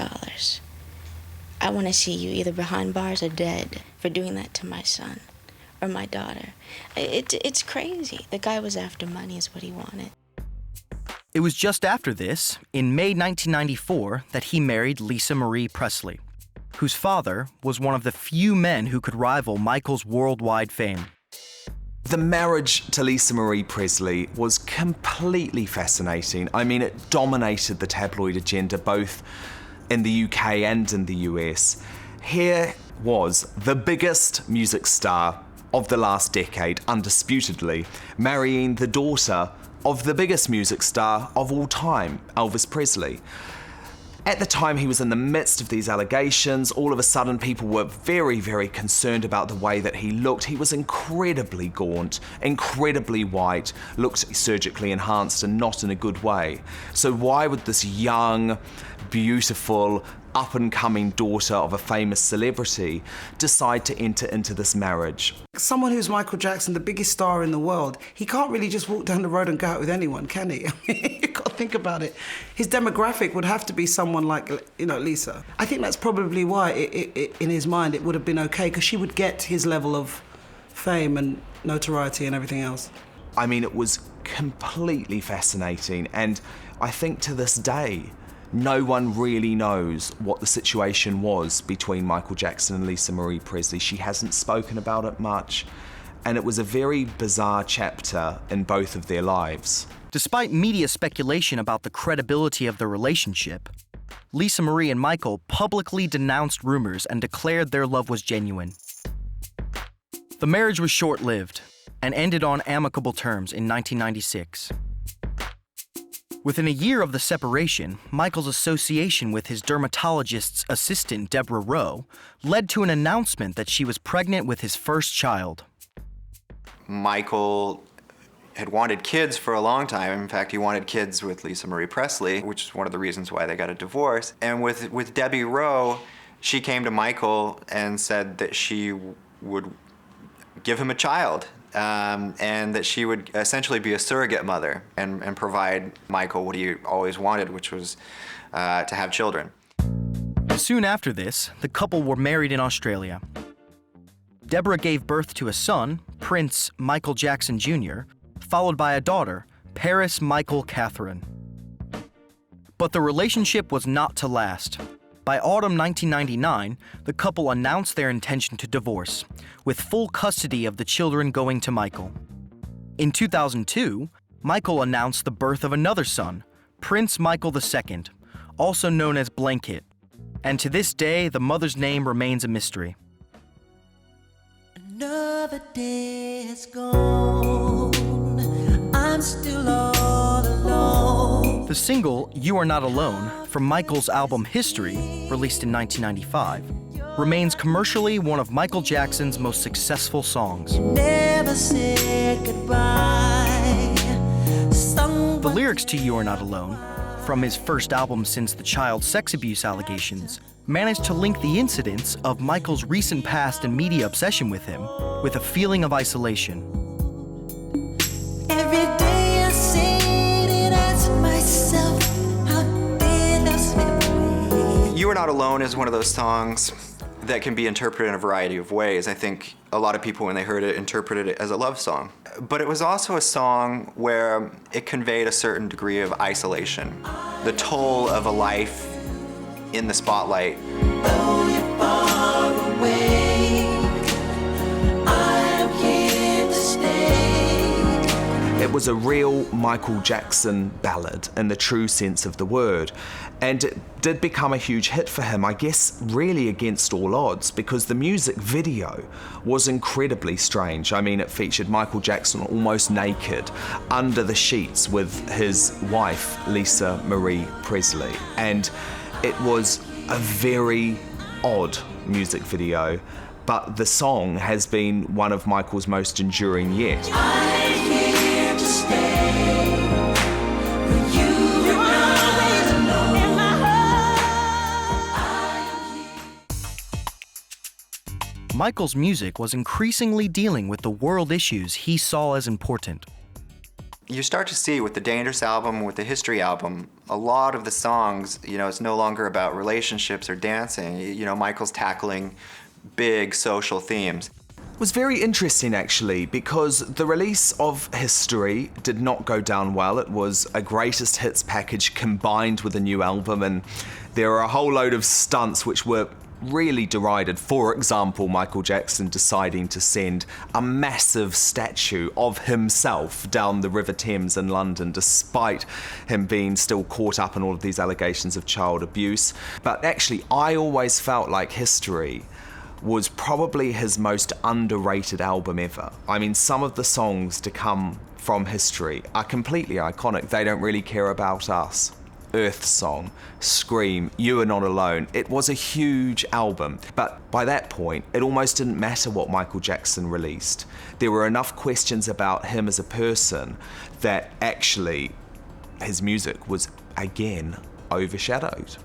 I want to see you either behind bars or dead for doing that to my son or my daughter. It's crazy. The guy was after money is what he wanted. It was just after this, in May 1994, that he married Lisa Marie Presley, whose father was one of the few men who could rival Michael's worldwide fame. The marriage to Lisa Marie Presley was completely fascinating. I mean, it dominated the tabloid agenda both in the UK and in the US. Here was the biggest music star of the last decade, undisputedly, marrying the daughter of the biggest music star of all time, Elvis Presley. At the time he was in the midst of these allegations, all of a sudden people were very, very concerned about the way that he looked. He was incredibly gaunt, incredibly white, looked surgically enhanced and not in a good way. So why would this young, beautiful, up-and-coming daughter of a famous celebrity decide to enter into this marriage? Someone who's Michael Jackson, the biggest star in the world, he can't really just walk down the road and go out with anyone, can he? I mean, you've got to think about it. His demographic would have to be someone like, Lisa. I think that's probably why, in his mind, it would have been okay, because she would get his level of fame and notoriety and everything else. I mean, it was completely fascinating, and I think to this day, no one really knows what the situation was between Michael Jackson and Lisa Marie Presley. She hasn't spoken about it much, and it was a very bizarre chapter in both of their lives. Despite media speculation about the credibility of the relationship, Lisa Marie and Michael publicly denounced rumors and declared their love was genuine. The marriage was short-lived and ended on amicable terms in 1996. Within a year of the separation, Michael's association with his dermatologist's assistant, Deborah Rowe, led to an announcement that she was pregnant with his first child. Michael had wanted kids for a long time. In fact, he wanted kids with Lisa Marie Presley, which is one of the reasons why they got a divorce. And with Debbie Rowe, she came to Michael and said that she would give him a child. And that she would essentially be a surrogate mother and provide Michael what he always wanted, which was to have children. Soon after this, the couple were married in Australia. Deborah gave birth to a son, Prince Michael Jackson Jr., followed by a daughter, Paris Michael Catherine. But the relationship was not to last. By autumn 1999, the couple announced their intention to divorce, with full custody of the children going to Michael. In 2002, Michael announced the birth of another son, Prince Michael II, also known as Blanket, and to this day, the mother's name remains a mystery. Another day is gone. I'm still all alone. The single, You Are Not Alone, from Michael's album History, released in 1995, remains commercially one of Michael Jackson's most successful songs. Never said goodbye. The lyrics to You Are Not Alone, from his first album since the child sex abuse allegations, managed to link the incidents of Michael's recent past and media obsession with him with a feeling of isolation. Every day I sit and ask myself, how did I slip away? You Are Not Alone is one of those songs that can be interpreted in a variety of ways. I think a lot of people, when they heard it, interpreted it as a love song. But it was also a song where it conveyed a certain degree of isolation, the toll of a life in the spotlight. Though you're far away, I'm here to stay. It was a real Michael Jackson ballad in the true sense of the word. And it did become a huge hit for him, I guess really against all odds, because the music video was incredibly strange. I mean, it featured Michael Jackson almost naked under the sheets with his wife, Lisa Marie Presley. And it was a very odd music video, but the song has been one of Michael's most enduring yet. I'm here to stay. When you are always alone in my heart. Michael's music was increasingly dealing with the world issues he saw as important. You start to see with the Dangerous album, with the History album, a lot of the songs, it's no longer about relationships or dancing. Michael's tackling big social themes. It was very interesting actually, because the release of History did not go down well. It was a greatest hits package combined with a new album, and there are a whole load of stunts which were really derided. For example, Michael Jackson deciding to send a massive statue of himself down the River Thames in London, despite him being still caught up in all of these allegations of child abuse. But actually, I always felt like History was probably his most underrated album ever. I mean, some of the songs to come from History are completely iconic. They Don't Really Care About Us, Earth Song, Scream, You Are Not Alone. It was a huge album, but by that point, it almost didn't matter what Michael Jackson released. There were enough questions about him as a person that actually his music was, again, overshadowed.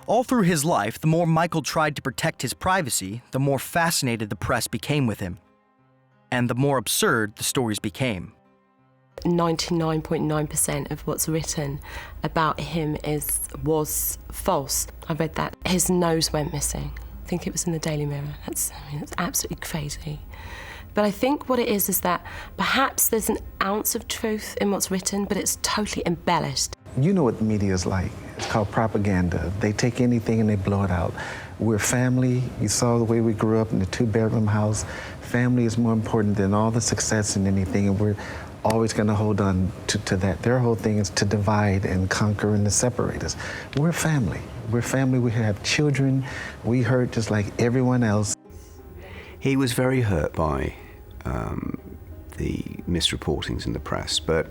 All through his life, the more Michael tried to protect his privacy, the more fascinated the press became with him, and the more absurd the stories became. 99.9% of what's written about him was false. I read that his nose went missing. I think it was in the Daily Mirror. That's absolutely crazy. But I think what it is that perhaps there's an ounce of truth in what's written, but it's totally embellished. You know what the media is like. It's called propaganda. They take anything and they blow it out. We're family. You saw the way we grew up in the 2-bedroom house. Family is more important than all the success and anything, and we're always going to hold on to that. Their whole thing is to divide and conquer and to separate us. We're family. We're family. We have children. We hurt just like everyone else. He was very hurt by the misreportings in the press, but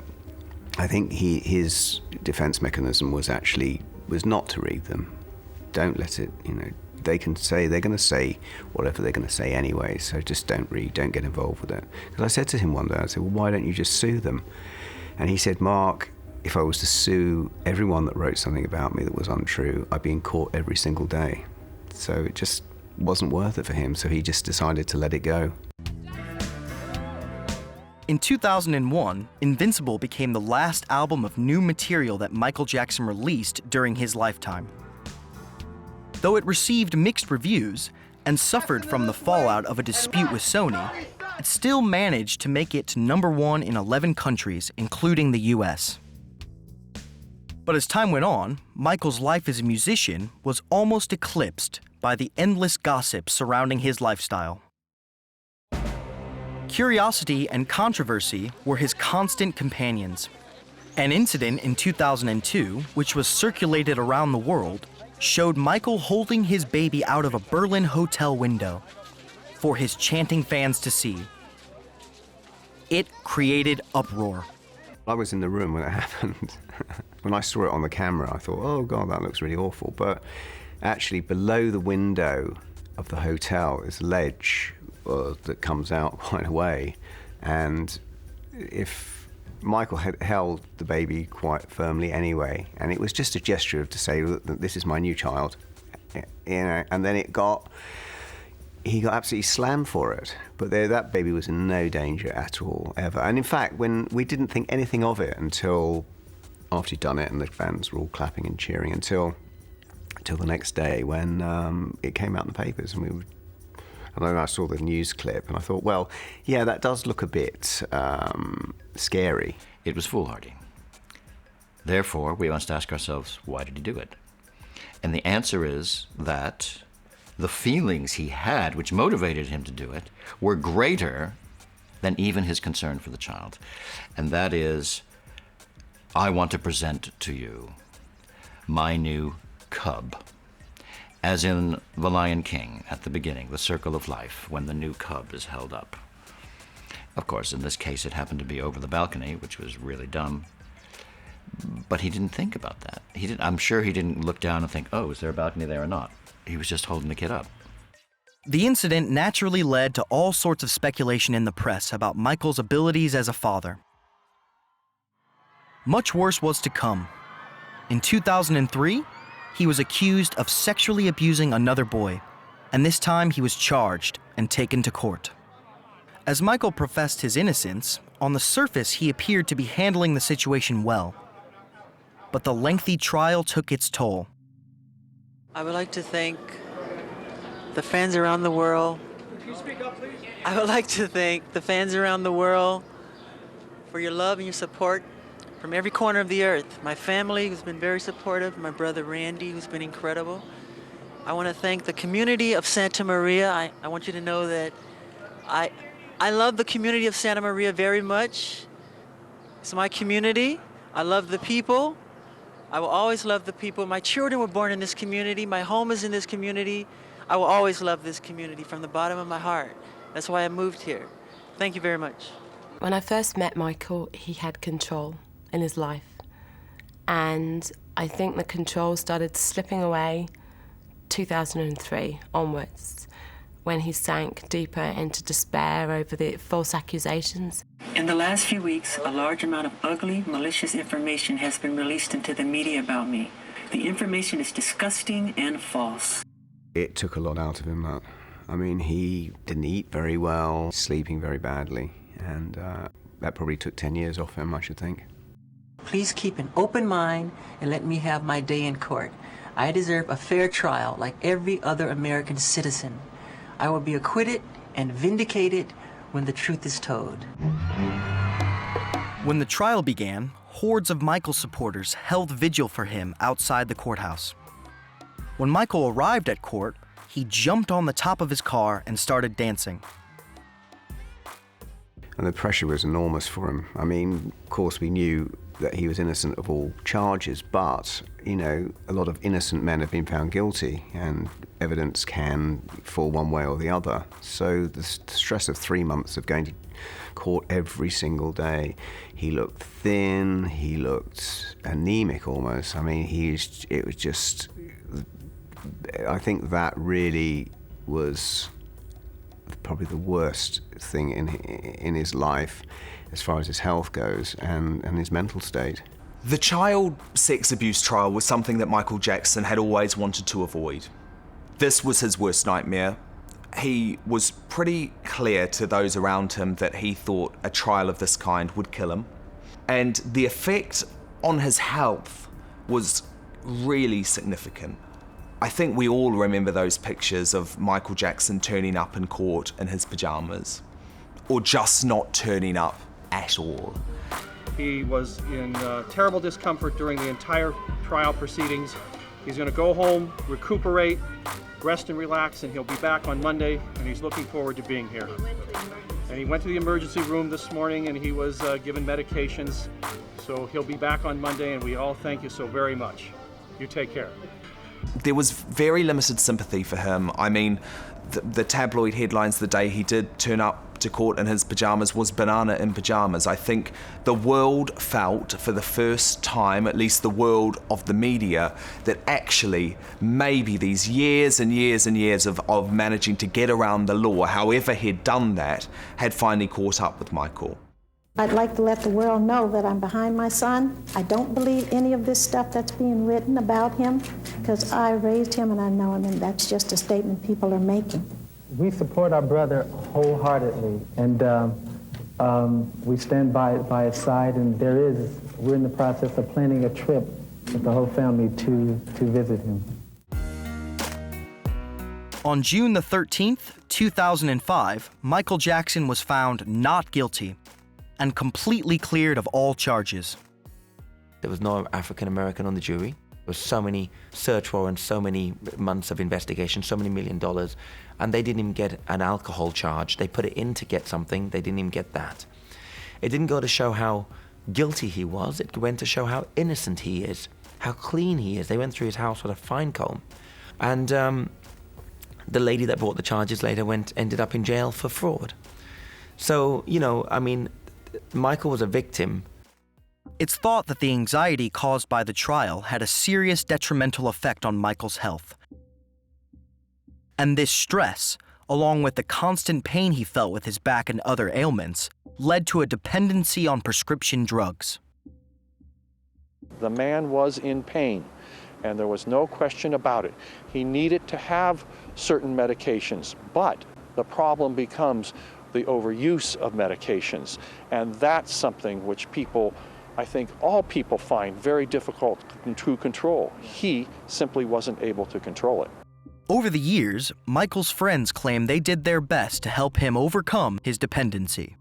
I think his defense mechanism was not to read them. Don't let it, they're going to say whatever they're going to say anyway, so just don't read, don't get involved with it. Because I said to him one day, I said, well, why don't you just sue them? And he said, Mark, if I was to sue everyone that wrote something about me that was untrue, I'd be in court every single day. So it just wasn't worth it for him, so he just decided to let it go. In 2001, Invincible became the last album of new material that Michael Jackson released during his lifetime. Though it received mixed reviews and suffered from the fallout of a dispute with Sony, it still managed to make it to #1 in 11 countries, including the US. But as time went on, Michael's life as a musician was almost eclipsed by the endless gossip surrounding his lifestyle. Curiosity and controversy were his constant companions. An incident in 2002, which was circulated around the world, showed Michael holding his baby out of a Berlin hotel window for his chanting fans to see. It created uproar. I was in the room when it happened. When I saw it on the camera, I thought, oh God, that looks really awful. But actually below the window of the hotel is a ledge that comes out quite a way. And if Michael had held the baby quite firmly anyway, and it was just a gesture to say, look, this is my new child, and then he got absolutely slammed for it, but that baby was in no danger at all, ever. And in fact, when we didn't think anything of it until after he'd done it and the fans were all clapping and cheering until the next day when it came out in the papers, and then I saw the news clip and I thought, well, yeah, that does look a bit scary. It was foolhardy. Therefore, we must ask ourselves, why did he do it? And the answer is that the feelings he had, which motivated him to do it, were greater than even his concern for the child. And that is, I want to present to you my new cub. As in The Lion King at the beginning, the circle of life, when the new cub is held up. Of course, in this case, it happened to be over the balcony, which was really dumb. But he didn't think about that. I'm sure he didn't look down and think, oh, is there a balcony there or not? He was just holding the kid up. The incident naturally led to all sorts of speculation in the press about Michael's abilities as a father. Much worse was to come. In 2003, he was accused of sexually abusing another boy, and this time he was charged and taken to court. As Michael professed his innocence, on the surface he appeared to be handling the situation well. But the lengthy trial took its toll. I would like to thank the fans around the world. Could you speak up, please? I would like to thank the fans around the world for your love and your support from every corner of the earth. My family, who's been very supportive, my brother Randy, who's been incredible. I want to thank the community of Santa Maria. I want you to know that I love the community of Santa Maria very much. It's my community. I love the people. I will always love the people. My children were born in this community. My home is in this community. I will always love this community from the bottom of my heart. That's why I moved here. Thank you very much. When I first met Michael, he had control in his life. And I think the control started slipping away 2003 onwards, when he sank deeper into despair over the false accusations. In the last few weeks, a large amount of ugly, malicious information has been released into the media about me. The information is disgusting and false. It took a lot out of him, that. I mean, he didn't eat very well, sleeping very badly, and that probably took 10 years off him, I should think. Please keep an open mind and let me have my day in court. I deserve a fair trial like every other American citizen. I will be acquitted and vindicated when the truth is told. When the trial began, hordes of Michael supporters held vigil for him outside the courthouse. When Michael arrived at court, he jumped on the top of his car and started dancing. And the pressure was enormous for him. I mean, of course, we knew that he was innocent of all charges, but, you know, a lot of innocent men have been found guilty, and evidence can fall one way or the other. So the stress of 3 months of going to court every single day, he looked thin, he looked anemic almost. I mean, it was just, I think that really was probably the worst thing in his life as far as his health goes and his mental state. The child sex abuse trial was something that Michael Jackson had always wanted to avoid. This was his worst nightmare. He was pretty clear to those around him that he thought a trial of this kind would kill him. And the effect on his health was really significant. I think we all remember those pictures of Michael Jackson turning up in court in his pajamas, or just not turning up at all. He was in terrible discomfort during the entire trial proceedings. He's going to go home, recuperate, rest and relax, and he'll be back on Monday, and he's looking forward to being here. And he went to the emergency room this morning, and he was given medications, so he'll be back on Monday, and we all thank you so very much. You take care. There was very limited sympathy for him. I mean, the tabloid headlines the day he did turn up to court in his pajamas was banana in pajamas. I think the world felt for the first time, at least the world of the media, that actually maybe these years and years and years of managing to get around the law, however he'd done that, had finally caught up with Michael. I'd like to let the world know that I'm behind my son. I don't believe any of this stuff that's being written about him because I raised him and I know him, and that's just a statement people are making. We support our brother wholeheartedly, and we stand by his side, and we're in the process of planning a trip with the whole family to visit him. On June the 13th, 2005, Michael Jackson was found not guilty and completely cleared of all charges. There was no African American on the jury. There was so many search warrants, so many months of investigation, so many $1 million, and they didn't even get an alcohol charge. They put it in to get something, they didn't even get that. It didn't go to show how guilty he was, it went to show how innocent he is, how clean he is. They went through his house with a fine comb. And the lady that brought the charges later ended up in jail for fraud. So, Michael was a victim. It's thought that the anxiety caused by the trial had a serious detrimental effect on Michael's health. And this stress, along with the constant pain he felt with his back and other ailments, led to a dependency on prescription drugs. The man was in pain, and there was no question about it. He needed to have certain medications, but the problem becomes the overuse of medications, and that's something which people, I think all people, find very difficult to control. He simply wasn't able to control it. Over the years, Michael's friends claim they did their best to help him overcome his dependency.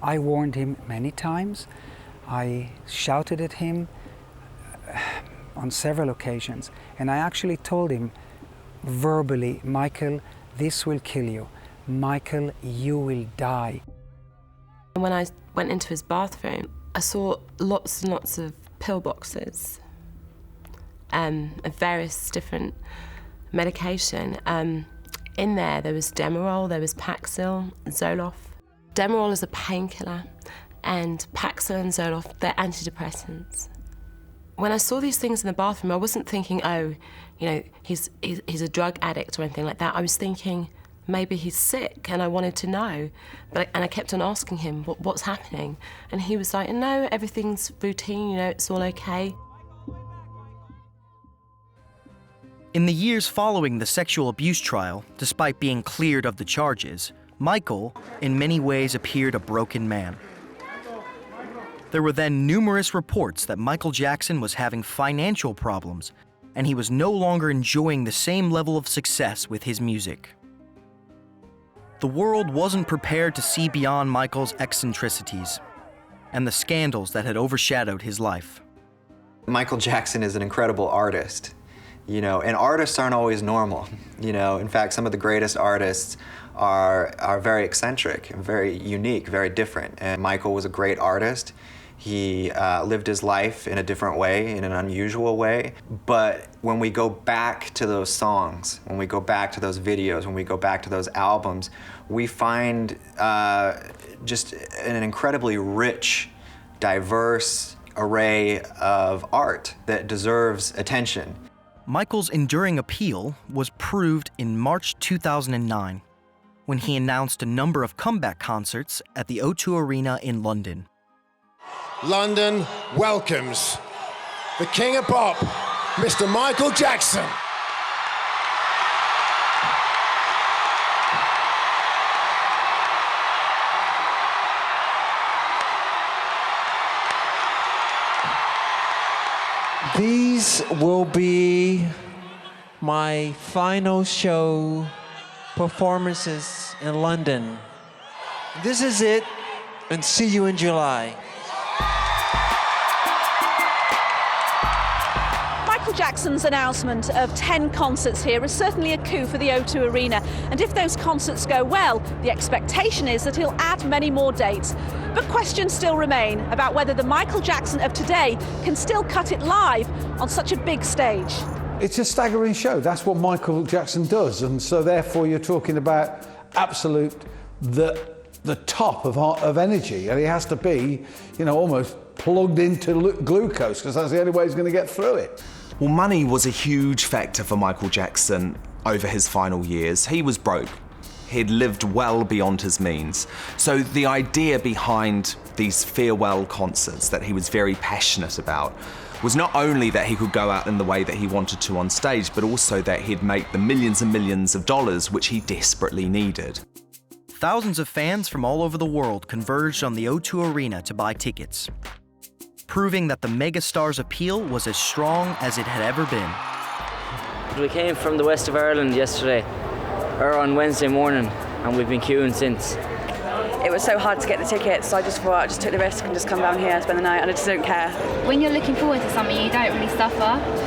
I warned him many times. I shouted at him on several occasions, and I actually told him verbally, Michael, this will kill you. Michael, you will die. When I went into his bathroom, I saw lots and lots of pill boxes of various different medication. In there was Demerol, there was Paxil, Zoloft. Demerol is a painkiller, and Paxil and Zoloft, they're antidepressants. When I saw these things in the bathroom, I wasn't thinking, he's a drug addict or anything like that. I was thinking, maybe he's sick, and I wanted to know. And I kept on asking him, what's happening? And he was like, no, everything's routine, it's all okay. In the years following the sexual abuse trial, despite being cleared of the charges, Michael, in many ways, appeared a broken man. There were then numerous reports that Michael Jackson was having financial problems, and he was no longer enjoying the same level of success with his music. The world wasn't prepared to see beyond Michael's eccentricities and the scandals that had overshadowed his life. Michael Jackson is an incredible artist, and artists aren't always normal. In fact, some of the greatest artists are very eccentric, very unique, very different. And Michael was a great artist. He lived his life in a different way, in an unusual way. But when we go back to those songs, when we go back to those videos, when we go back to those albums, we find just an incredibly rich, diverse array of art that deserves attention. Michael's enduring appeal was proved in March 2009, when he announced a number of comeback concerts at the O2 Arena in London. London welcomes the King of Pop, Mr. Michael Jackson. These will be my final show performances in London. This is it, and see you in July. Michael Jackson's announcement of 10 concerts here is certainly a coup for the O2 Arena, and if those concerts go well, the expectation is that he'll add many more dates. But questions still remain about whether the Michael Jackson of today can still cut it live on such a big stage. It's a staggering show. That's what Michael Jackson does, and so therefore you're talking about absolute the top of energy, and he has to be, almost plugged into glucose, because that's the only way he's going to get through it. Well, money was a huge factor for Michael Jackson over his final years. He was broke. He'd lived well beyond his means. So the idea behind these farewell concerts that he was very passionate about was not only that he could go out in the way that he wanted to on stage, but also that he'd make the millions and millions of dollars which he desperately needed. Thousands of fans from all over the world converged on the O2 Arena to buy tickets, proving that the megastar's appeal was as strong as it had ever been. We came from the west of Ireland yesterday, or on Wednesday morning, and we've been queuing since. It was so hard to get the tickets, so I just thought I just took the risk and just come down here and spend the night, and I just don't care. When you're looking forward to something, you don't really suffer.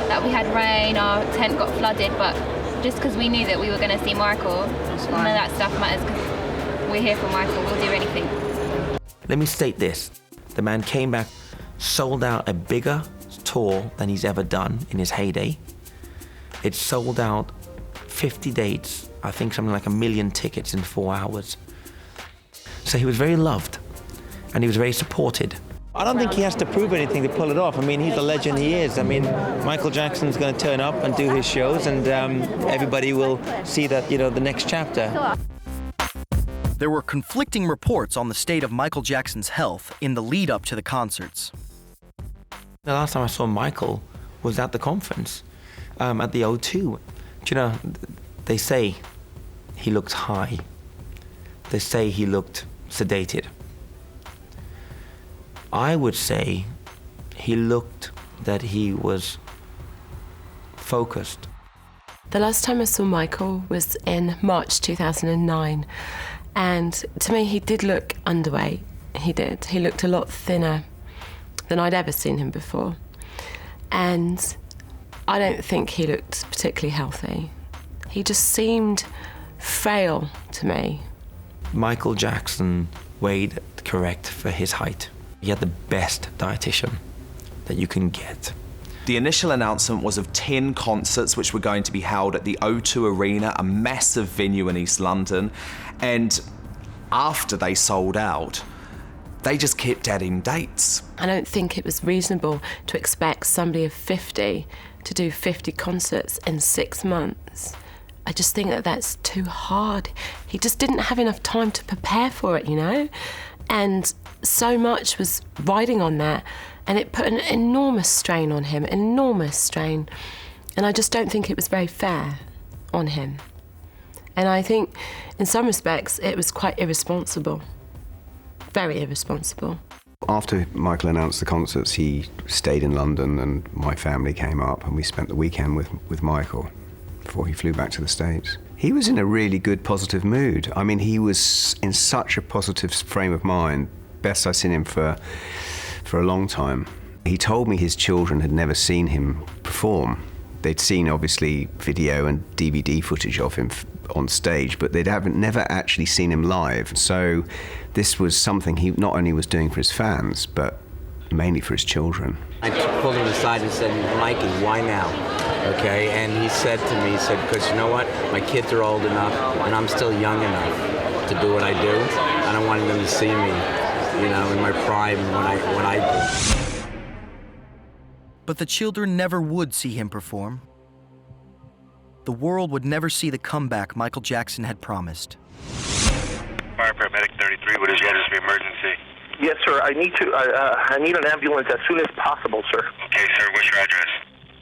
That we had rain, our tent got flooded, but just because we knew that we were going to see Michael, none of that stuff matters, because we're here for Michael, we'll do anything. Let me state this. The man came back, sold out a bigger tour than he's ever done in his heyday. It sold out 50 dates, I think something like 1 million tickets in 4 hours. So he was very loved, and he was very supported. I don't think he has to prove anything to pull it off. I mean, he's the legend he is. I mean, Michael Jackson's going to turn up and do his shows, and everybody will see that, you know, the next chapter. There were conflicting reports on the state of Michael Jackson's health in the lead up to the concerts. The last time I saw Michael was at the conference, at the O2. Do you know, they say he looked high. They say he looked sedated. I would say he looked that he was focused. The last time I saw Michael was in March 2009, and to me he did look underweight. He did. He looked a lot thinner than I'd ever seen him before, and I don't think he looked particularly healthy. He just seemed frail to me. Michael Jackson weighed correct for his height. He had the best dietitian that you can get. The initial announcement was of 10 concerts which were going to be held at the O2 Arena, a massive venue in East London. And after they sold out, they just kept adding dates. I don't think it was reasonable to expect somebody of 50 to do 50 concerts in 6 months. I just think that that's too hard. He just didn't have enough time to prepare for it, you know? And so much was riding on that, and it put an enormous strain on him, enormous strain. And I just don't think it was very fair on him. And I think, in some respects, it was quite irresponsible. Very irresponsible. After Michael announced the concerts, he stayed in London, and my family came up, and we spent the weekend with Michael before he flew back to the States. He was in a really good, positive mood. I mean, he was in such a positive frame of mind. Best I've seen him for a long time. He told me his children had never seen him perform. They'd seen, obviously, video and DVD footage of him on stage, but they'd never actually seen him live. So this was something he not only was doing for his fans, but mainly for his children. I pulled him aside and said, Mikey, why now? Okay, and he said to me, because you know what? My kids are old enough, and I'm still young enough to do what I do. I don't want them to see me, you know, in my prime when I do. But the children never would see him perform. The world would never see the comeback Michael Jackson had promised. Fire Paramedic 33, what is your address of emergency? Yes, sir. I need an ambulance as soon as possible, sir. Okay, sir. What's your address?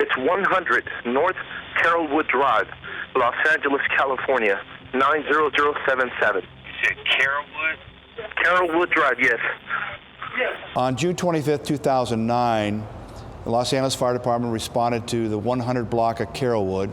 It's 100 North Carrollwood Drive, Los Angeles, California, 90077. You said Carrollwood? Carrollwood Drive, yes. On June 25th, 2009, the Los Angeles Fire Department responded to the 100 block of Carrollwood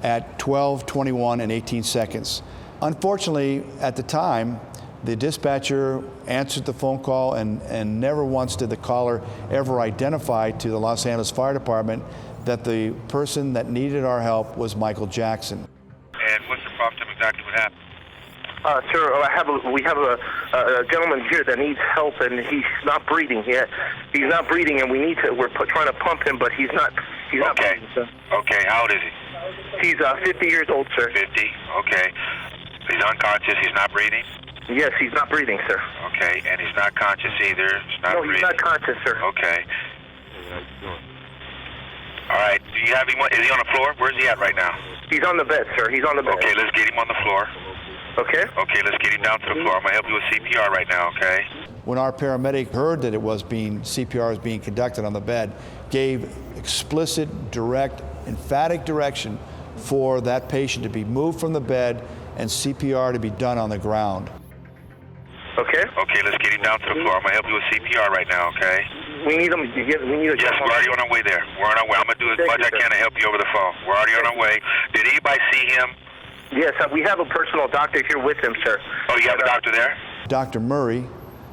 at 12:21 and 18 seconds. Unfortunately, at the time, the dispatcher answered the phone call, and never once did the caller ever identify to the Los Angeles Fire Department that the person that needed our help was Michael Jackson. And what's the problem exactly what happened? Sir, we have a gentleman here that needs help, and he's not breathing yet. He's not breathing, and we're trying to pump him, but he's not breathing, sir. Okay, how old is he? He's 50 years old, sir. 50, okay. He's unconscious, he's not breathing? Yes, he's not breathing, sir. Okay, and he's not conscious either? He's not conscious, sir. Okay. All right, do you have him, is he on the floor? Where's he at right now? He's on the bed, sir. He's on the bed. Okay, let's get him on the floor. Okay. Okay, let's get him down to the floor. I'm gonna help you with CPR right now, okay? When our paramedic heard that CPR was being conducted on the bed, gave explicit, direct, emphatic direction for that patient to be moved from the bed and CPR to be done on the ground. Okay. Okay, let's get him down to the floor. I'm gonna help you with CPR right now, okay? We need him. We need to. Yes, we're already on our way there. We're on our way. I'm gonna do as much as I can to help you over the phone. We're already on our way. Did anybody see him? Yes, we have a personal doctor here with him, sir. Oh, you have a doctor there? Dr. Murray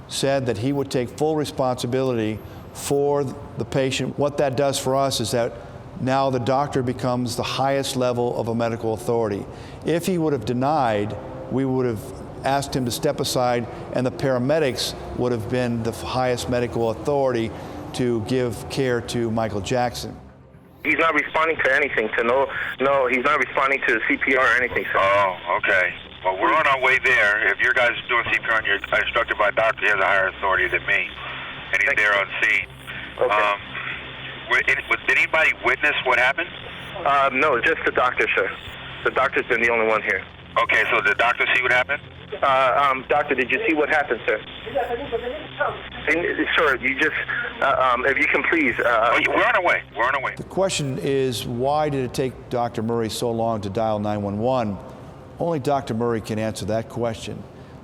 said that he would take full responsibility for the patient. What that does for us is that now the doctor becomes the highest level of a medical authority. If he would have denied, we would have asked him to step aside, and the paramedics would have been the highest medical authority to give care to Michael Jackson. He's not responding to anything. No, he's not responding to CPR or anything, sir. Oh, okay. Well, we're on our way there. If your guys are doing CPR and you're instructed by a doctor, he has a higher authority than me, and he's there on scene. Okay. Did anybody witness what happened? No, just the doctor, sir. The doctor's been the only one here. Okay, so the doctor see what happened? Doctor, did you see what happened, sir? Sir, you just, if you can please. We're on our way. We're on our way. The question is, why did it take Dr. Murray so long to dial 911? Only Dr. Murray can answer that question.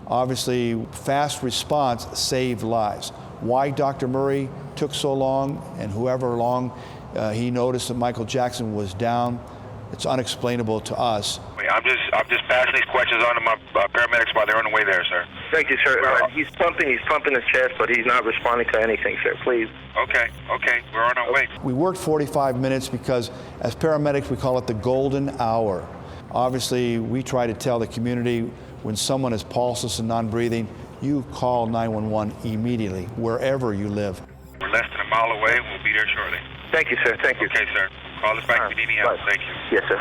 Obviously, fast response saved lives. Why Dr. Murray took so long, and however long he noticed that Michael Jackson was down, it's unexplainable to us. I'm just passing these questions on to my paramedics while they're on the way there, sir. Thank you, sir. He's pumping his chest, but he's not responding to anything, sir. Please. Okay, we're on our way. We worked 45 minutes because, as paramedics, we call it the golden hour. Obviously, we try to tell the community when someone is pulseless and non-breathing, you call 911 immediately, wherever you live. We're less than a mile away. We'll be there shortly. Thank you, sir. Thank you. Okay, sir. Call us back if you need any help. Thank you. Yes, sir.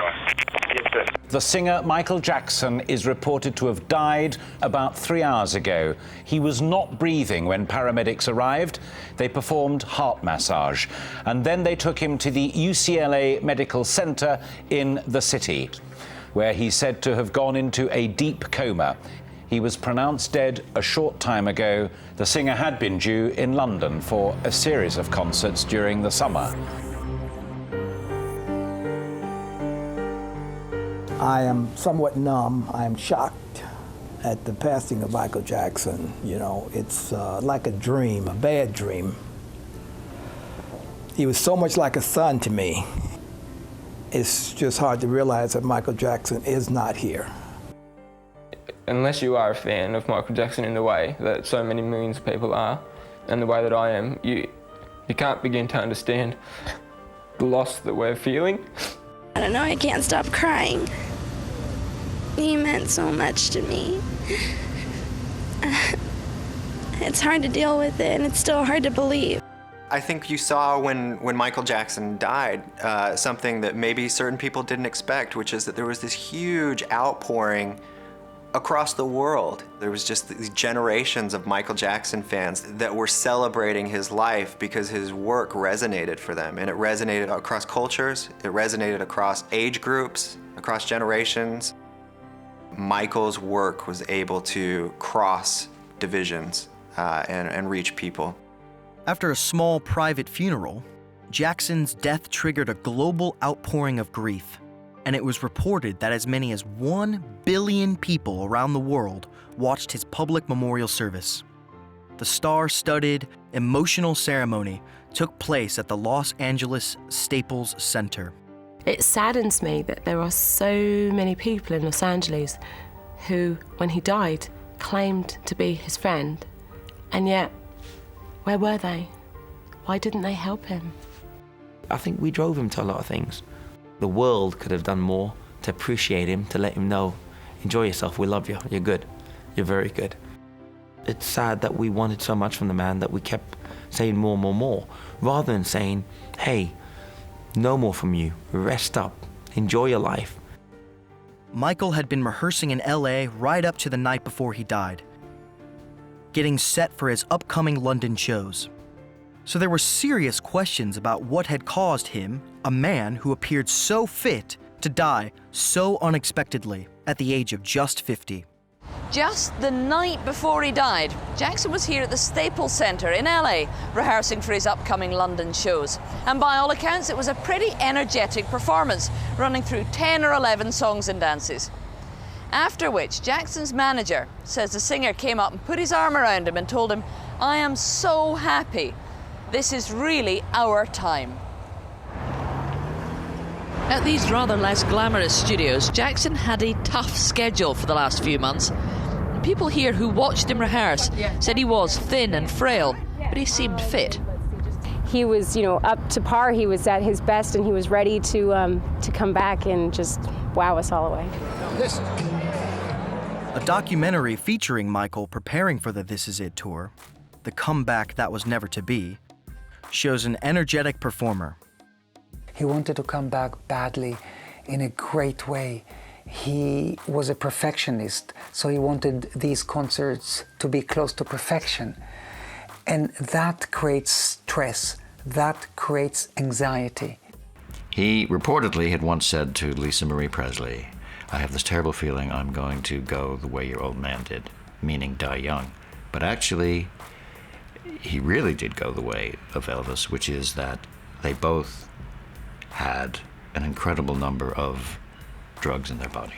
Yes, sir. The singer Michael Jackson is reported to have died about 3 hours ago. He was not breathing when paramedics arrived. They performed heart massage, and then they took him to the UCLA Medical Center in the city, where he's said to have gone into a deep coma. He was pronounced dead a short time ago. The singer had been due in London for a series of concerts during the summer. I am somewhat numb. I am shocked at the passing of Michael Jackson. You know, it's like a dream, a bad dream. He was so much like a son to me. It's just hard to realize that Michael Jackson is not here. Unless you are a fan of Michael Jackson in the way that so many millions of people are, and the way that I am, you can't begin to understand the loss that we're feeling. I don't know, I can't stop crying. He meant so much to me. It's hard to deal with it, and it's still hard to believe. I think you saw when Michael Jackson died something that maybe certain people didn't expect, which is that there was this huge outpouring across the world. There was just these generations of Michael Jackson fans that were celebrating his life because his work resonated for them. And it resonated across cultures, it resonated across age groups, across generations. Michael's work was able to cross divisions and reach people. After a small private funeral, Jackson's death triggered a global outpouring of grief, and it was reported that as many as 1 billion people around the world watched his public memorial service. The star-studded, emotional ceremony took place at the Los Angeles Staples Center. It saddens me that there are so many people in Los Angeles who, when he died, claimed to be his friend, and yet, where were they? Why didn't they help him? I think we drove him to a lot of things. The world could have done more to appreciate him, to let him know, enjoy yourself, we love you, you're good, you're very good. It's sad that we wanted so much from the man that we kept saying more, rather than saying, hey, no more from you, rest up, enjoy your life. Michael had been rehearsing in LA right up to the night before he died, getting set for his upcoming London shows. So there were serious questions about what had caused him, a man who appeared so fit, to die so unexpectedly at the age of just 50. Just the night before he died, Jackson was here at the Staples Center in LA, rehearsing for his upcoming London shows. And by all accounts, it was a pretty energetic performance, running through 10 or 11 songs and dances. After which, Jackson's manager says the singer came up and put his arm around him and told him, "I am so happy. This is really our time." At these rather less glamorous studios, Jackson had a tough schedule for the last few months. People here who watched him rehearse said he was thin and frail, but he seemed fit. He was, up to par. He was at his best, and he was ready to come back and just wow us all away. A documentary featuring Michael preparing for the This Is It tour, The Comeback That Was Never to Be, shows an energetic performer. He wanted to come back badly in a great way. He was a perfectionist, so he wanted these concerts to be close to perfection. And that creates stress, that creates anxiety. He reportedly had once said to Lisa Marie Presley, "I have this terrible feeling I'm going to go the way your old man did," meaning die young. But actually, he really did go the way of Elvis, which is that they both had an incredible number of drugs in their body.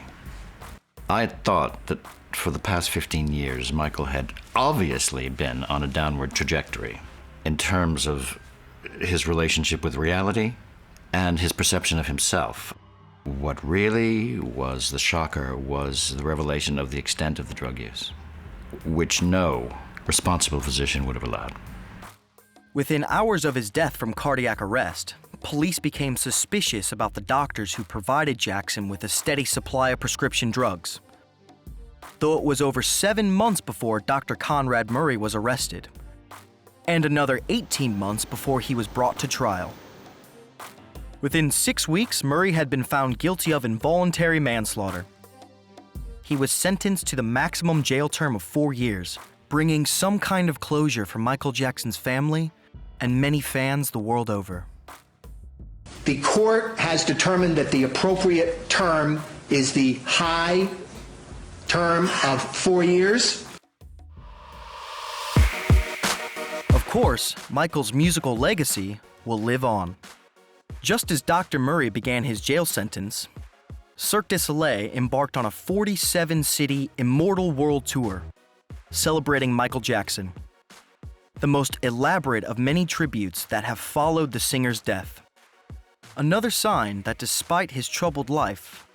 I had thought that for the past 15 years, Michael had obviously been on a downward trajectory in terms of his relationship with reality and his perception of himself. What really was the shocker was the revelation of the extent of the drug use, which no responsible physician would have allowed. Within hours of his death from cardiac arrest, police became suspicious about the doctors who provided Jackson with a steady supply of prescription drugs. Though it was over 7 months before Dr. Conrad Murray was arrested, and another 18 months before he was brought to trial. Within 6 weeks, Murray had been found guilty of involuntary manslaughter. He was sentenced to the maximum jail term of 4 years, bringing some kind of closure for Michael Jackson's family and many fans the world over. The court has determined that the appropriate term is the high term of 4 years. Of course, Michael's musical legacy will live on. Just as Dr. Murray began his jail sentence, Cirque du Soleil embarked on a 47-city Immortal World Tour, celebrating Michael Jackson, the most elaborate of many tributes that have followed the singer's death. Another sign that despite his troubled life,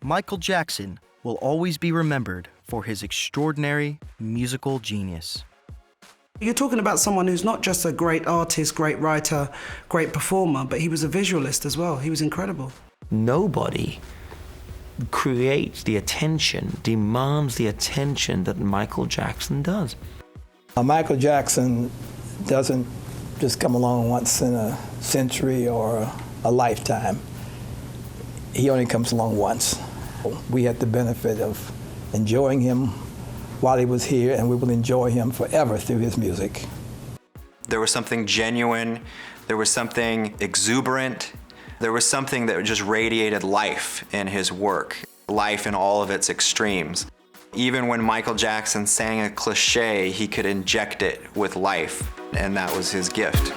Michael Jackson will always be remembered for his extraordinary musical genius. You're talking about someone who's not just a great artist, great writer, great performer, but he was a visualist as well. He was incredible. Nobody creates the attention, demands the attention that Michael Jackson does. Michael Jackson doesn't just come along once in a century or a lifetime. He only comes along once. We had the benefit of enjoying him while he was here, and we will enjoy him forever through his music. There was something genuine, there was something exuberant, there was something that just radiated life in his work, life in all of its extremes. Even when Michael Jackson sang a cliche, he could inject it with life, and that was his gift.